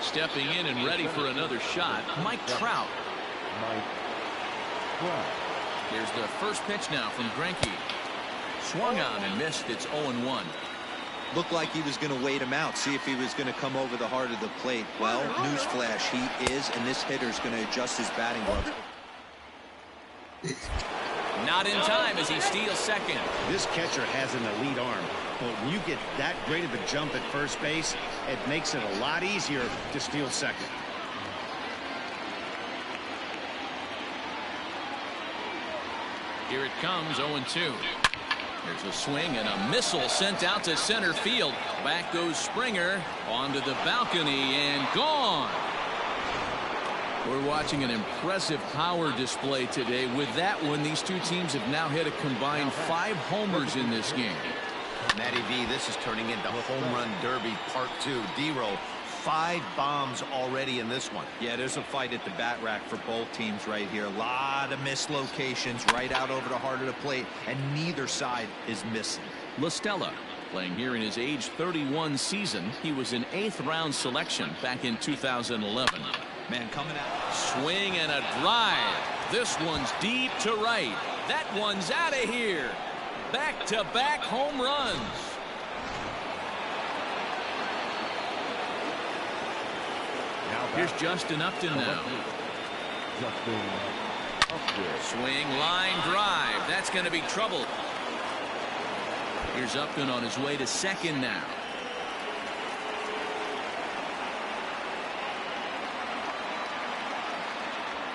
Stepping in and ready for another shot, Mike Trout. Here's the first pitch now from Greinke. Swung on and missed. It's 0-1. Looked like he was going to wait him out, see if he was going to come over the heart of the plate. Well, newsflash, he is, and this hitter's going to adjust his batting glove. Not in time as he steals second. This catcher has an elite arm, but when you get that great of a jump at first base, it makes it a lot easier to steal second. Here it comes, 0-2. There's a swing and a missile sent out to center field. Back goes Springer onto the balcony and gone. We're watching an impressive power display today. With that one, these two teams have now hit a combined 5 homers in this game. Matty V, this is turning into Home Run Derby Part 2. D-Row, 5 bombs already in this one. Yeah, there's a fight at the bat rack for both teams right here. A lot of mislocations right out over the heart of the plate, and neither side is missing. LaStella, playing here in his age 31 season. He was an 8th round selection back in 2011. Man, coming out. Swing and a drive. This one's deep to right. That one's out of here. Back-to-back home runs. Here's Justin Upton now. Swing, line drive. That's going to be trouble. Here's Upton on his way to second now.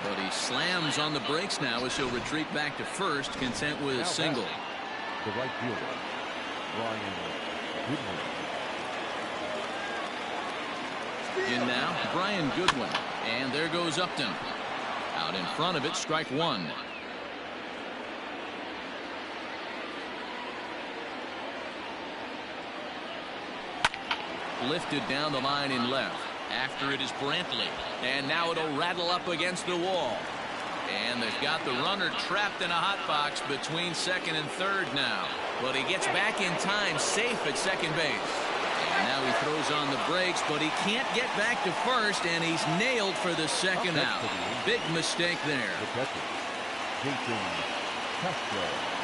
But he slams on the brakes now as he'll retreat back to first, content with a single. The right fielder, Brian Goodwin. In now, Brian Goodwin. And there goes Upton. Out in front of it, strike one. Lifted down the line in left. After it is Brantley. And now it'll rattle up against the wall. And they've got the runner trapped in a hot box between second and third now. But he gets back in time, safe at second base. And now he throws on the brakes, but he can't get back to first, and he's nailed for the second out. Big mistake there.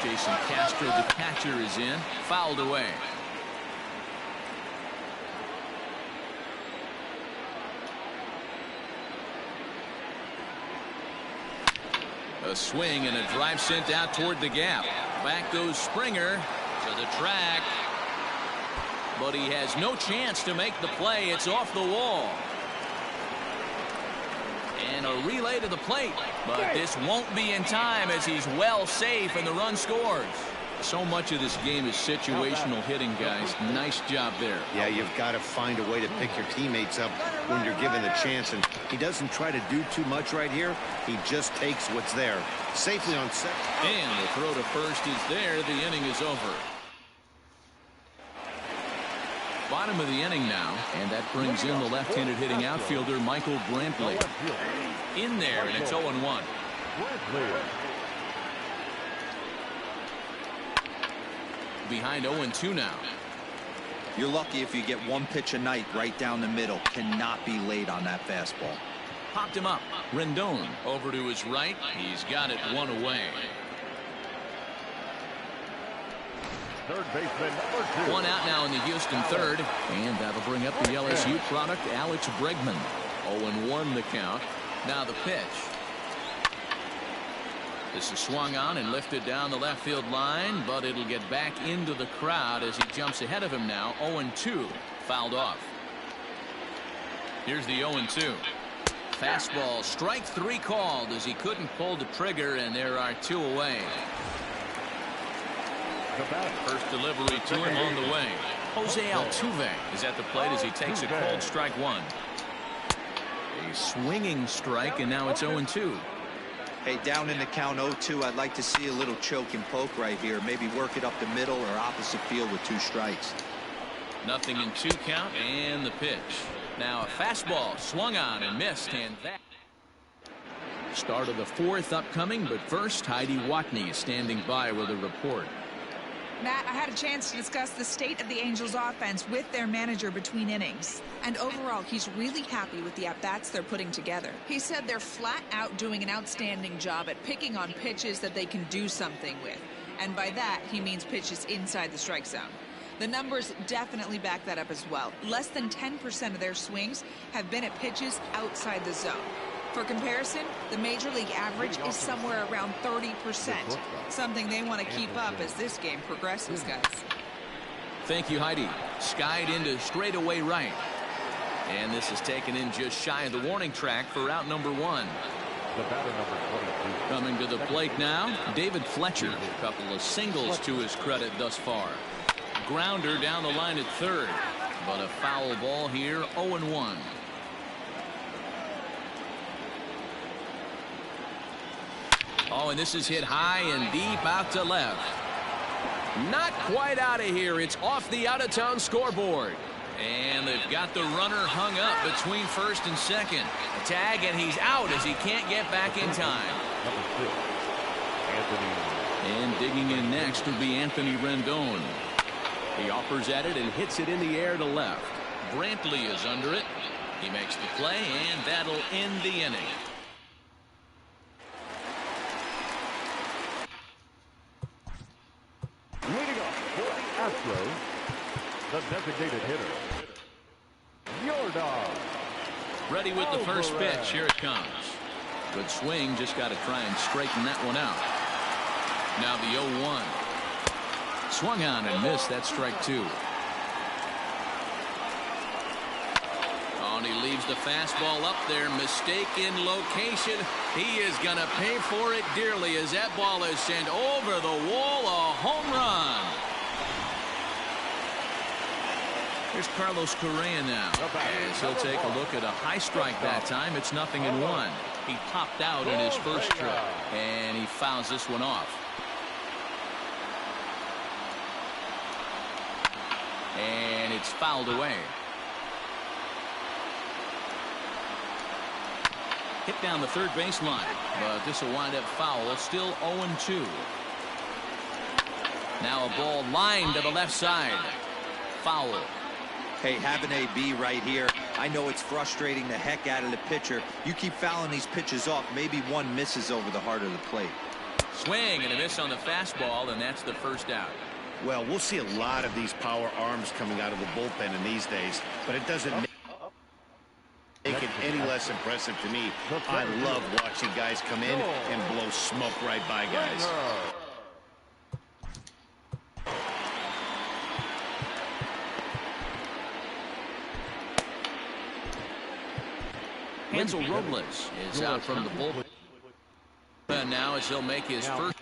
Jason Castro, the catcher, is in. Fouled away. A swing and a drive sent out toward the gap. Back goes Springer to the track. But he has no chance to make the play. It's off the wall. And a relay to the plate. But this won't be in time as he's well safe and the run scores. So much of this game is situational hitting, guys. Nice job there. Yeah, you've got to find a way to pick your teammates up when you're given the chance. And he doesn't try to do too much right here. He just takes what's there. Safely on second. And the throw to first is there. The inning is over. Bottom of the inning now, and that brings in the left-handed hitting outfielder Michael Brantley. In there, and it's 0-1. Behind 0-2 now. You're lucky if you get one pitch a night right down the middle. Cannot be late on that fastball. Popped him up. Rendon over to his right. He's got it one away. Third baseman, number 2. One out now in the Houston third. And that'll bring up the LSU product, Alex Bregman. 0-1 the count. Now the pitch. This is swung on and lifted down the left field line, but it'll get back into the crowd as he jumps ahead of him now. 0-2. Fouled off. Here's the 0-2. Fastball, strike 3 called as he couldn't pull the trigger, and there are 2 away. First delivery to him on the way. Jose Altuve is at the plate as he takes a cold strike 1. A swinging strike, and now it's 0-2. Hey, down in the count 0-2, I'd like to see a little choke and poke right here. Maybe work it up the middle or opposite field with 2 strikes. Nothing in 2 count, and the pitch. Now a fastball swung on and missed, and that. Start of the 4th upcoming, but first Heidi Watney is standing by with a report. Matt, I had a chance to discuss the state of the Angels offense with their manager between innings. And overall, he's really happy with the at-bats they're putting together. He said they're flat out doing an outstanding job at picking on pitches that they can do something with. And by that, he means pitches inside the strike zone. The numbers definitely back that up as well. Less than 10% of their swings have been at pitches outside the zone. For comparison, the Major League average is somewhere around 30%, something they want to keep up as this game progresses, guys. Thank you, Heidi. Skied into straightaway right. And this is taken in just shy of the warning track for out number 1. The batter, number 22. Coming to the plate now, David Fletcher. A couple of singles to his credit thus far. Grounder down the line at third. But a foul ball here, 0-1. Oh, and this is hit high and deep out to left. Not quite out of here. It's off the out-of-town scoreboard. And they've got the runner hung up between first and second. A tag, and he's out as he can't get back in time. Number 6, Anthony. And digging in next will be Anthony Rendon. He offers at it and hits it in the air to left. Brantley is under it. He makes the play, and that'll end the inning. Leading up for the Astros, the designated hitter, your dog. Ready with the first pitch. Here it comes. Good swing. Just got to try and straighten that one out. Now the 0-1. Swung on and missed. That's strike 2. Oh, and he leaves the fastball up there. Mistaken location. He is going to pay for it dearly as that ball is sent over the wall. A home run. Here's Carlos Correa now, as he'll take a look at a high strike that time. It's 0-1. He popped out in his first trip, and he fouls this one off. And it's fouled away. Hit down the third baseline, but this will wind up foul. Still 0-2. Now a ball lined to the left side. Foul. Hey, have an AB right here. I know it's frustrating the heck out of the pitcher. You keep fouling these pitches off. Maybe one misses over the heart of the plate. Swing and a miss on the fastball, and that's the first out. Well, we'll see a lot of these power arms coming out of the bullpen in these days, but it doesn't make it any less impressive to me. I love watching guys come in and blow smoke right by guys. Hansel Robles is out from the bullpen now as he'll make his first.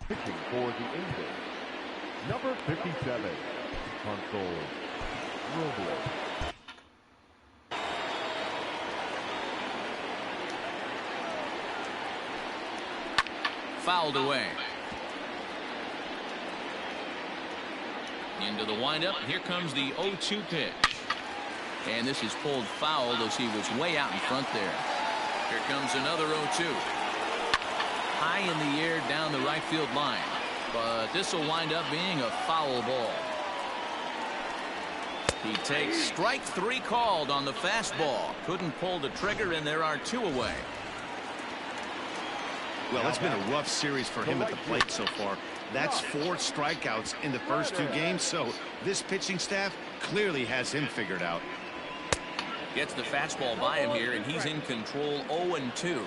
Pitching for the Angels, number 57, Hansel Robles. Fouled away. Into the windup. Here comes the 0-2 pitch. And this is pulled foul as he was way out in front there. Here comes another 0-2. High in the air down the right field line. But this will wind up being a foul ball. He takes strike 3 called on the fastball. Couldn't pull the trigger, and there are 2 away. Well, it's been a rough series for him at the plate so far. That's 4 strikeouts in the first 2 games, so this pitching staff clearly has him figured out. Gets the fastball by him here, and he's in control. 0-2.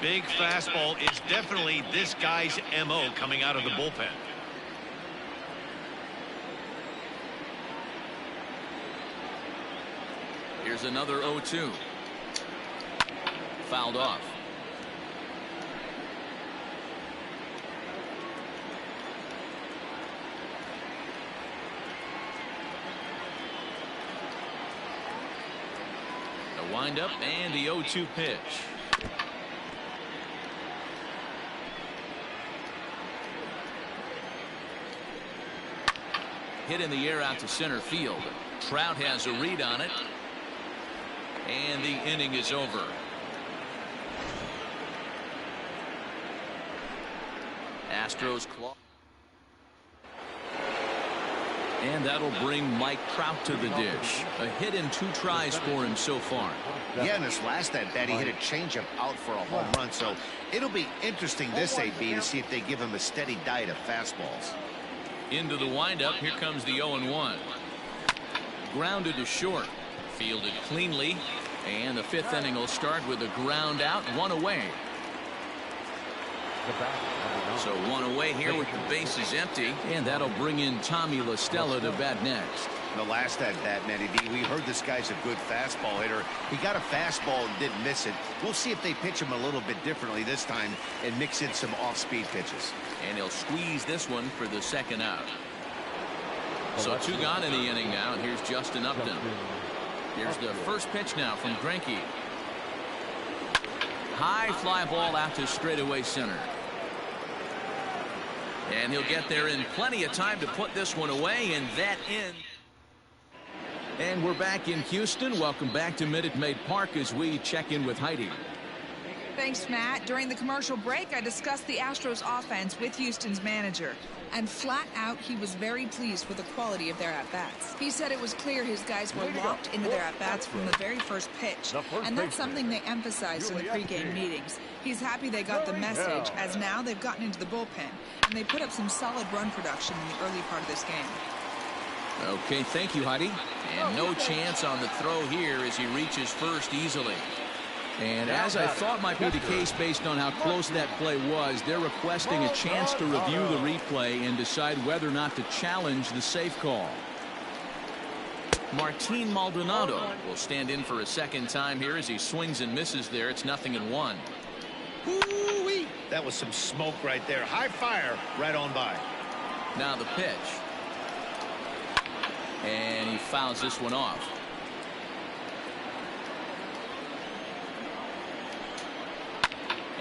Big fastball is definitely this guy's MO coming out of the bullpen. Here's another 0-2. Fouled off. The windup and the 0-2 pitch. Hit in the air out to center field. Trout has a read on it. And the inning is over. Astros claw. And that'll bring Mike Trout to the dish. A hit in 2 tries for him so far. Yeah, in his last at bat, he hit a changeup out for a home run. So it'll be interesting this AB to see if they give him a steady diet of fastballs. Into the windup. Here comes the 0-1. Grounded to short. Fielded cleanly. And the 5th inning will start with a ground out. 1 away. So 1 away here with the bases empty. And that'll bring in Tommy La Stella to bat next. The last at bat, Matty D, we heard this guy's a good fastball hitter. He got a fastball and didn't miss it. We'll see if they pitch him a little bit differently this time and mix in some off-speed pitches. And he'll squeeze this one for the 2nd out. So 2 gone in the inning now, and here's Justin Upton. Here's the first pitch now from Greinke. High fly ball out to straightaway center. And he'll get there in plenty of time to put this one away, and that in. And we're back in Houston. Welcome back to Minute Maid Park as we check in with Heidi. Thanks, Matt. During the commercial break, I discussed the Astros offense with Houston's manager. And flat out, he was very pleased with the quality of their at-bats. He said it was clear his guys were locked into their at-bats from the very first pitch. And that's something they emphasized in the pregame meetings. He's happy they got the message, as now they've gotten into the bullpen. And they put up some solid run production in the early part of this game. Okay, thank you, Heidi. And no chance on the throw here as he reaches first easily. And as I thought might be the case based on how close that play was, they're requesting a chance to review the replay and decide whether or not to challenge the safe call. Martin Maldonado will stand in for a second time here as he swings and misses there. It's 0-1. Ooh-wee. That was some smoke right there. High fire right on by. Now the pitch. And he fouls this one off.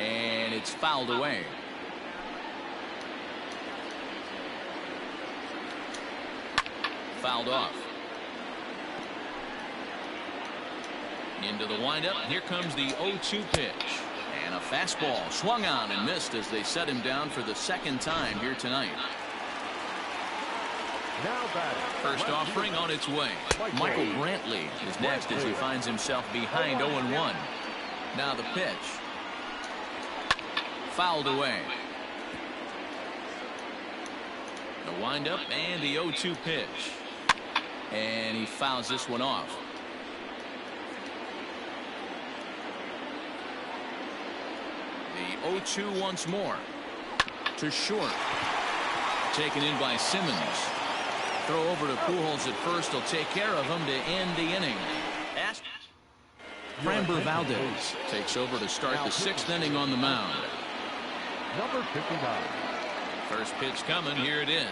And it's fouled away. Fouled off. Into the windup. Here comes the 0-2 pitch. And a fastball swung on and missed as they set him down for the second time here tonight. First offering on its way. Michael Brantley is next as he finds himself behind 0-1. Now the pitch. Fouled away. The windup and the 0-2 pitch. And he fouls this one off. The 0-2 once more. To short. Taken in by Simmons. Throw over to Pujols at first. He'll take care of him to end the inning. Framber Valdez takes over to start the 6th inning on the mound. Number 59. First pitch coming. Here it is.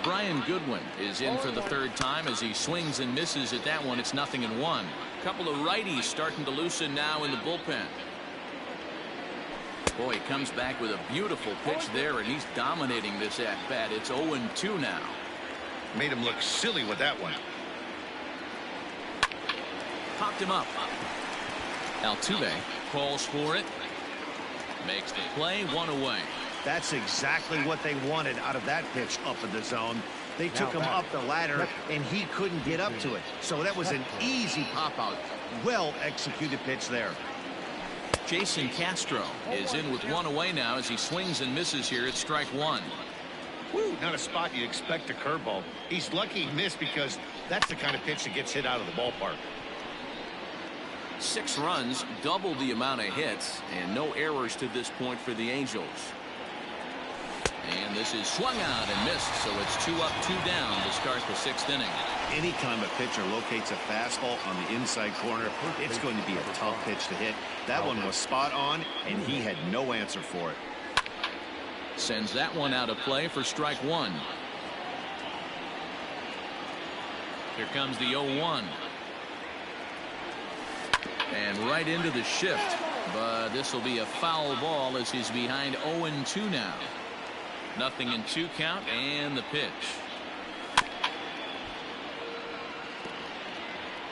Brian Goodwin is in for the 3rd time as he swings and misses at that one. It's 0-1. Couple of righties starting to loosen now in the bullpen. Boy, he comes back with a beautiful pitch there, and he's dominating this at-bat. It's 0-2 now. Made him look silly with that one. Popped him up. Altuve calls for it. Makes the play, 1 away. That's exactly what they wanted out of that pitch up in the zone. They took him up the ladder, and he couldn't get up to it. So that was an easy pop-out. Well-executed pitch there. Jason Castro is in with 1 away now as he swings and misses here at strike 1. Woo, not a spot you'd expect a curveball. He's lucky he missed because that's the kind of pitch that gets hit out of the ballpark. 6 runs, double the amount of hits, and no errors to this point for the Angels. And this is swung on and missed, so it's 2 up, 2 down to start the 6th inning. Anytime a pitcher locates a fastball on the inside corner, it's going to be a tough pitch to hit. That one was spot on, and he had no answer for it. Sends that one out of play for strike 1. Here comes the 0-1. And right into the shift. But this will be a foul ball as he's behind 0-2 now. 0-2 count and the pitch.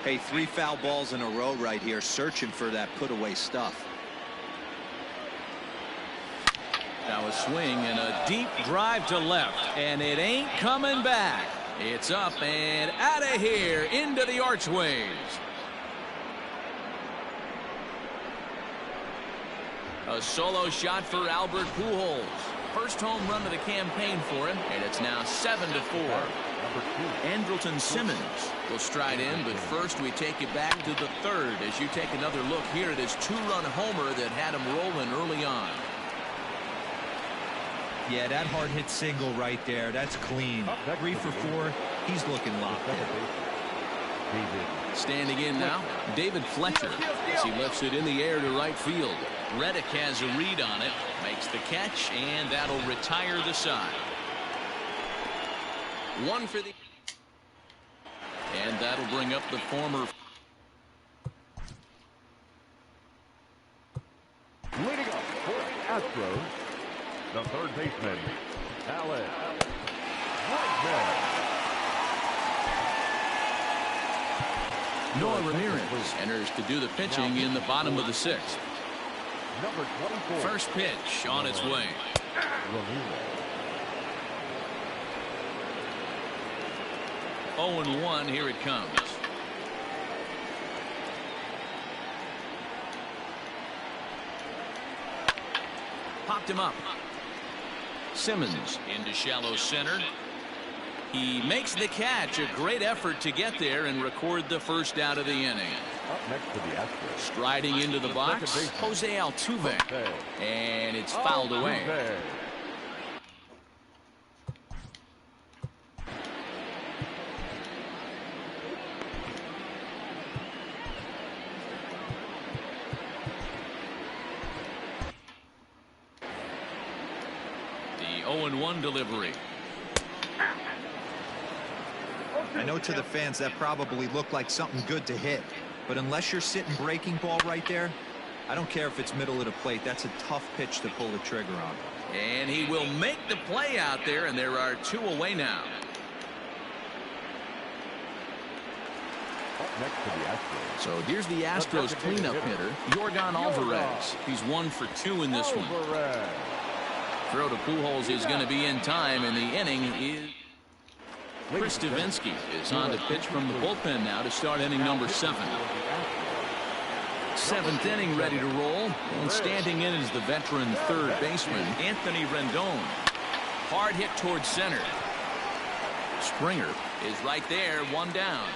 Hey, 3 foul balls in a row right here, searching for that put-away stuff. Now a swing and a deep drive to left, and it ain't coming back. It's up and out of here into the archways. A solo shot for Albert Pujols. First home run of the campaign for him, and it's now 7-4. Andrelton Simmons will stride in, but first we take you back to the 3rd as you take another look here at his 2-run homer that had him rolling early on. Yeah, that hard hit single right there. That's clean. 3 for 4. He's looking locked in. Standing in now, David Fletcher as he lifts it in the air to right field. Reddick has a read on it, makes the catch, and that'll retire the side. 1 for the... And that'll bring up the former... Leading up for the Astros, the third baseman, Alex Bregman. Noah Ramirez enters to do the pitching in the bottom of the sixth. Number 24. First pitch on its way. Ramirez. 0-1, here it comes. Popped him up. Simmons into shallow center. He makes the catch. A great effort to get there and record the first out of the inning. Up next to the Astros. Striding into the box, Jose Altuve. And it's fouled away. The 0-1 delivery. I know to the fans that probably looked like something good to hit, but unless you're sitting breaking ball right there, I don't care if it's middle of the plate. That's a tough pitch to pull the trigger on. And he will make the play out there, and there are two away now. Up next to the Astros. So here's the Astros cleanup hitter, Yordan Alvarez. He's 1 for 2 in this one. Throw to Pujols is going to be in time, and the inning is... Chris Davinsky is on to pitch from the bullpen now to start inning number 7. 7th inning ready to roll, and standing in is the veteran third baseman Anthony Rendon. Hard hit towards center. Springer is right there, 1 down.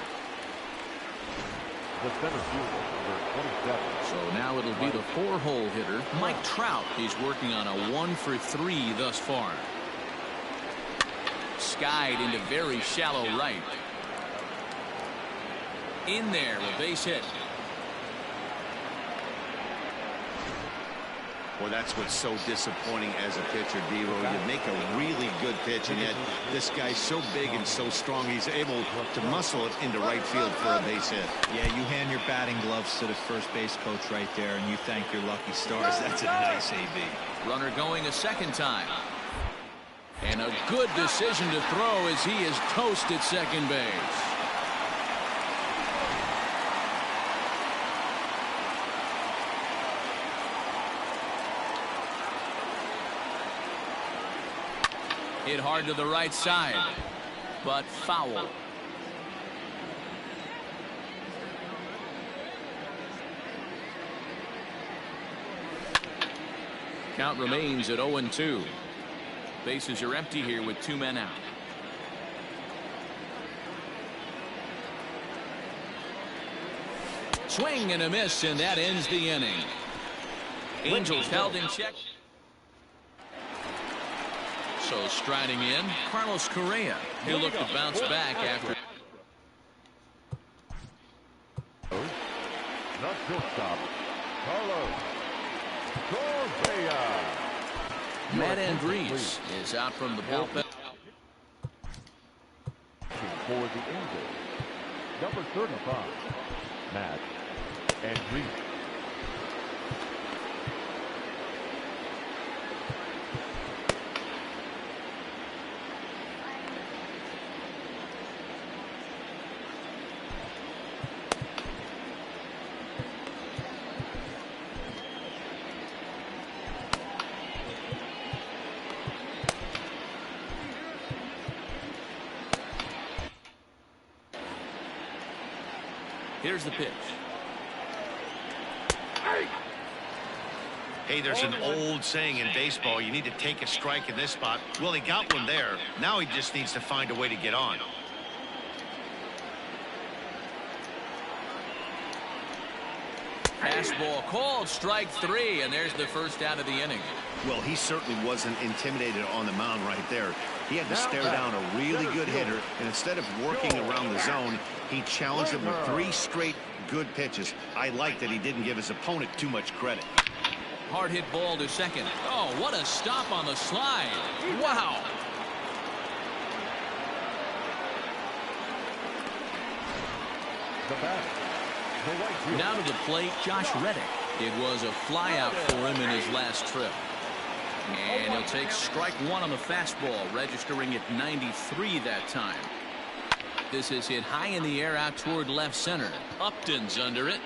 The center fielder, number 27. So now it'll be the 4-hole hitter Mike Trout. He's working on a 1 for 3 thus far. Skied into very shallow right. In there, a base hit. Well, that's what's so disappointing as a pitcher, D-Row. You make a really good pitch, and yet this guy's so big and so strong, he's able to muscle it into right field for a base hit. Yeah, you hand your batting gloves to the first base coach right there, and you thank your lucky stars. That's a nice AB. Runner going a second time. And a good decision to throw as he is toast at second base. Hit hard to the right side, but foul. Count remains at 0-2. Bases are empty here with 2 men out. Swing and a miss, and that ends the inning. Angels held in check. So striding in, Carlos Correa. He'll look to bounce back after. Not shortstop, Carlos Correa. Matt Andres is out from the bullpen. For the Angels, number 35, Matt Andres. Here's the pitch. Hey, there's an old saying in baseball, you need to take a strike in this spot. Well, he got one there. Now he just needs to find a way to get on. Fastball called, strike 3, and there's the first out of the inning. Well, he certainly wasn't intimidated on the mound right there. He had to stare down a really good hitter, and instead of working around the zone, he challenged him with 3 straight good pitches. I like that he didn't give his opponent too much credit. Hard hit ball to second. Oh, what a stop on the slide. Wow. The bat. Now to the plate, Josh Reddick. It was a flyout for him in his last trip. And he'll take strike one on the fastball, registering at 93 that time. This is hit high in the air out toward left center. Upton's under it.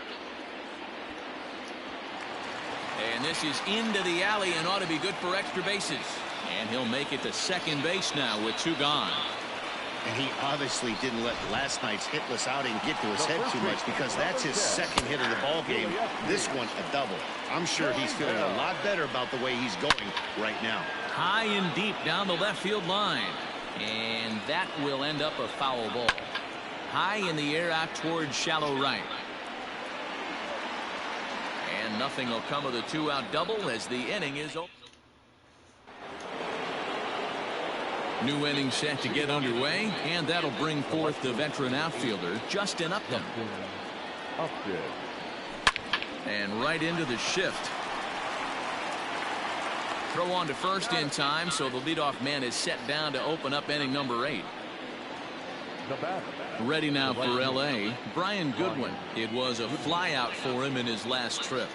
And this is into the alley and ought to be good for extra bases. And he'll make it to second base now with 2 gone. And he obviously didn't let last night's hitless outing get to his head too much, because that's his second hit of the ball game. This one a double. I'm sure he's feeling a lot better about the way he's going right now. High and deep down the left field line. And that will end up a foul ball. High in the air out towards shallow right. And nothing will come of the 2-out double as the inning is over. New inning set to get underway, and that'll bring forth the veteran outfielder, Justin Upton. And right into the shift. Throw on to first in time, so the leadoff man is set down to open up inning number 8. Ready now for L.A., Brian Goodwin. It was a flyout for him in his last trip.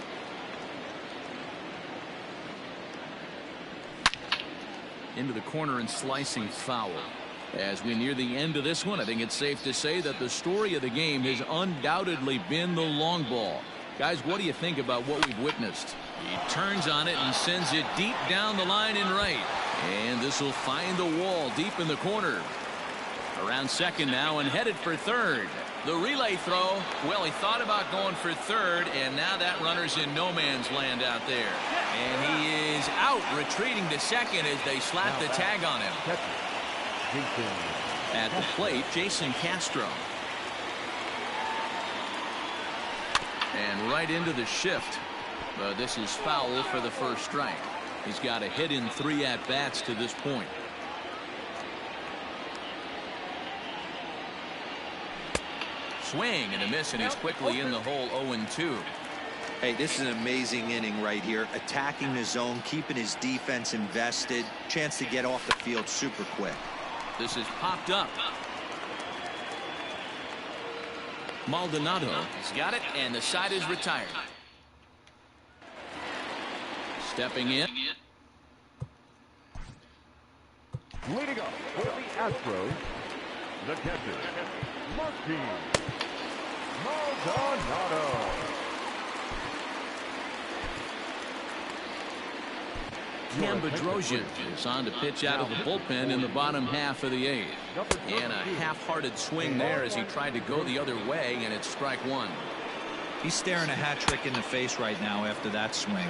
Into the corner and slicing foul. As we near the end of this one, I think it's safe to say that the story of the game has undoubtedly been the long ball. Guys, what do you think about what we've witnessed? He turns on it and sends it deep down the line in right. And this will find the wall deep in the corner. Around second now and headed for third. The relay throw. Well, he thought about going for third, and now that runner's in no man's land out there. And he is out, retreating to second as they slap the tag on him. At the plate, Jason Castro. And right into the shift. This is foul for the first strike. He's got a hit in 3 at-bats to this point. Swing and a miss, and he's quickly in the hole. 0-2. Hey, this is an amazing inning right here. Attacking the zone, keeping his defense invested. Chance to get off the field super quick. This is popped up. Maldonado has got it, and the side is retired. Stepping in. Leading up for the Astros, the catcher, Maldonado. Cam Bedrosian is on to pitch out of the bullpen in the bottom half of the 8th. And a half-hearted swing there as he tried to go the other way, and it's strike 1. He's staring a hat trick in the face right now after that swing.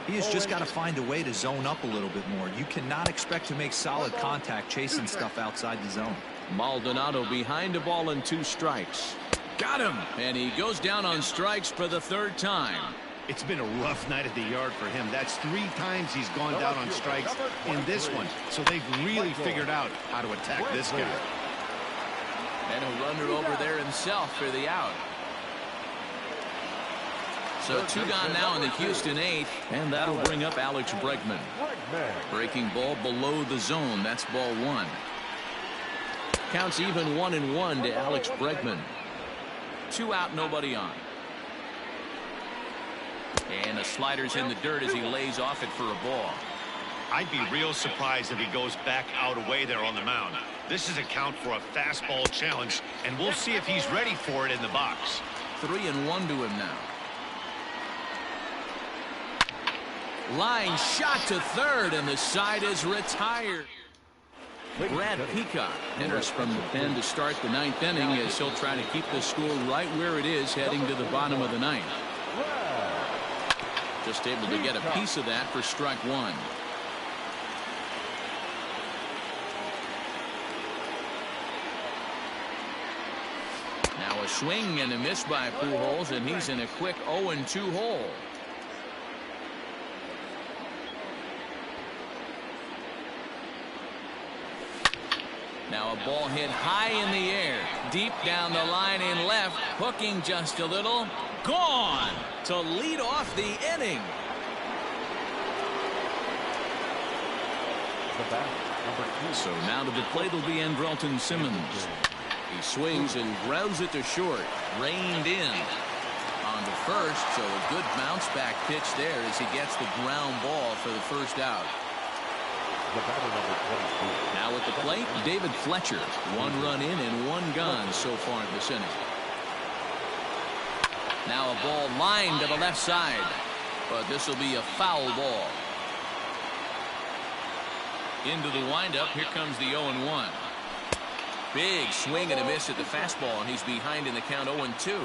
He has just got to find a way to zone up a little bit more. You cannot expect to make solid contact chasing stuff outside the zone. Maldonado behind the ball and 2 strikes. Got him, and he goes down on strikes for the 3rd time. It's been a rough night at the yard for him. That's 3 times he's gone down on strikes in this one. So they've really figured out how to attack this guy. And he'll run it over there himself for the out. So 2 gone now in the Houston 8th, and that'll bring up Alex Bregman. Breaking ball below the zone. That's ball 1. Counts even 1-1 to Alex Bregman. 2 out, nobody on. And the slider's in the dirt as he lays off it for a ball. I'd be real surprised if he goes back out away there on the mound. This is a count for a fastball challenge, and we'll see if he's ready for it in the box. 3-1 to him now. Line shot to third, and the side is retired. Brad Peacock enters from the pen to start the 9th inning as he'll try to keep the score right where it is heading to the bottom of the 9th. Just able to get a piece of that for strike 1. Now a swing and a miss by Pujols, and he's in a quick 0-2 hole. Now a ball hit high in the air, deep down the line in left, hooking just a little. Gone to lead off the inning. So now to the plate will be Andrelton Simmons. He swings and grounds it to short. Reined in on to first, so a good bounce back pitch there as he gets the ground ball for the first out. the batter number 22. Now at the plate, David Fletcher. 1 run in and 1 gone so far in this inning. Now a ball lined to the left side, but this will be a foul ball. Into the windup, here comes the 0-1. Big swing and a miss at the fastball, and he's behind in the count 0-2.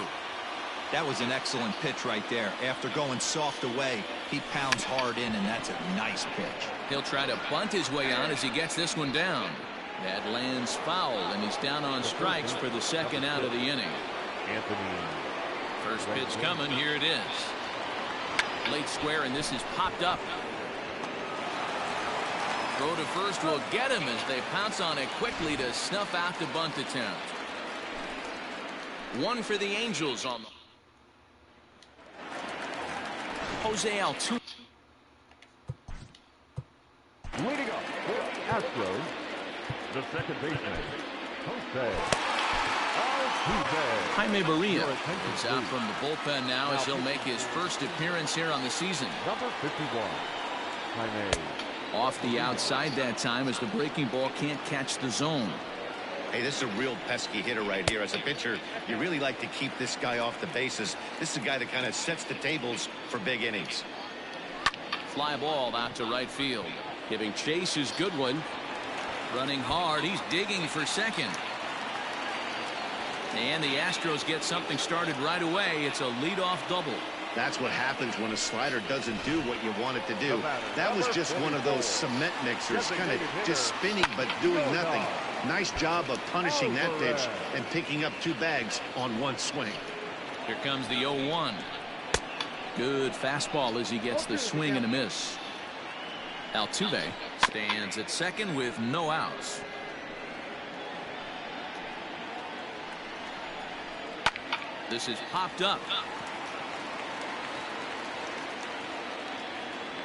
That was an excellent pitch right there. After going soft away, he pounds hard in, and that's a nice pitch. He'll try to bunt his way on as he gets this one down. That lands foul, and he's down on strikes for the second out of the inning. Anthony. First pitch coming. Here it is. Late square, and this is popped up. Throw to first will get him as they pounce on it quickly to snuff out the bunt attempt. 1 for the Angels on the Jose Altuve. Leading up for Astros, the second baseman, Jose Altuve. Jaime Barria is out from the bullpen now as he'll make his first appearance here on the season. Number 51, Jaime. Off the outside that time as the breaking ball can't catch the zone. Hey, this is a real pesky hitter right here. As a pitcher, you really like to keep this guy off the bases. This is a guy that kind of sets the tables for big innings. Fly ball out to right field. Giving chase is Goodwin. Running hard. He's digging for second. And the Astros get something started right away. It's a leadoff double. That's what happens when a slider doesn't do what you want it to do. That was just one of those cement mixers, kind of just spinning but doing nothing. Nice job of punishing that pitch and picking up 2 bags on 1 swing. Here comes the 0-1. Good fastball as he gets the swing and a miss. Altuve stands at second with no outs. This is popped up.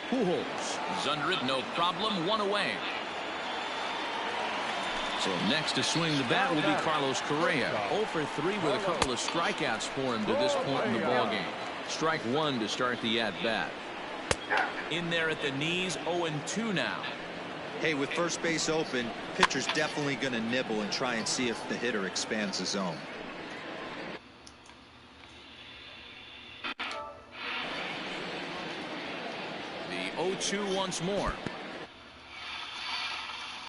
Pujols is under it, no problem, 1 away. So next to swing the bat will be Carlos Correa. 0 for 3 with a couple of strikeouts for him to this point in the ballgame. Strike 1 to start the at-bat. In there at the knees, 0-2 now. Hey, with first base open, pitcher's definitely going to nibble and try and see if the hitter expands the zone. The 0-2 once more.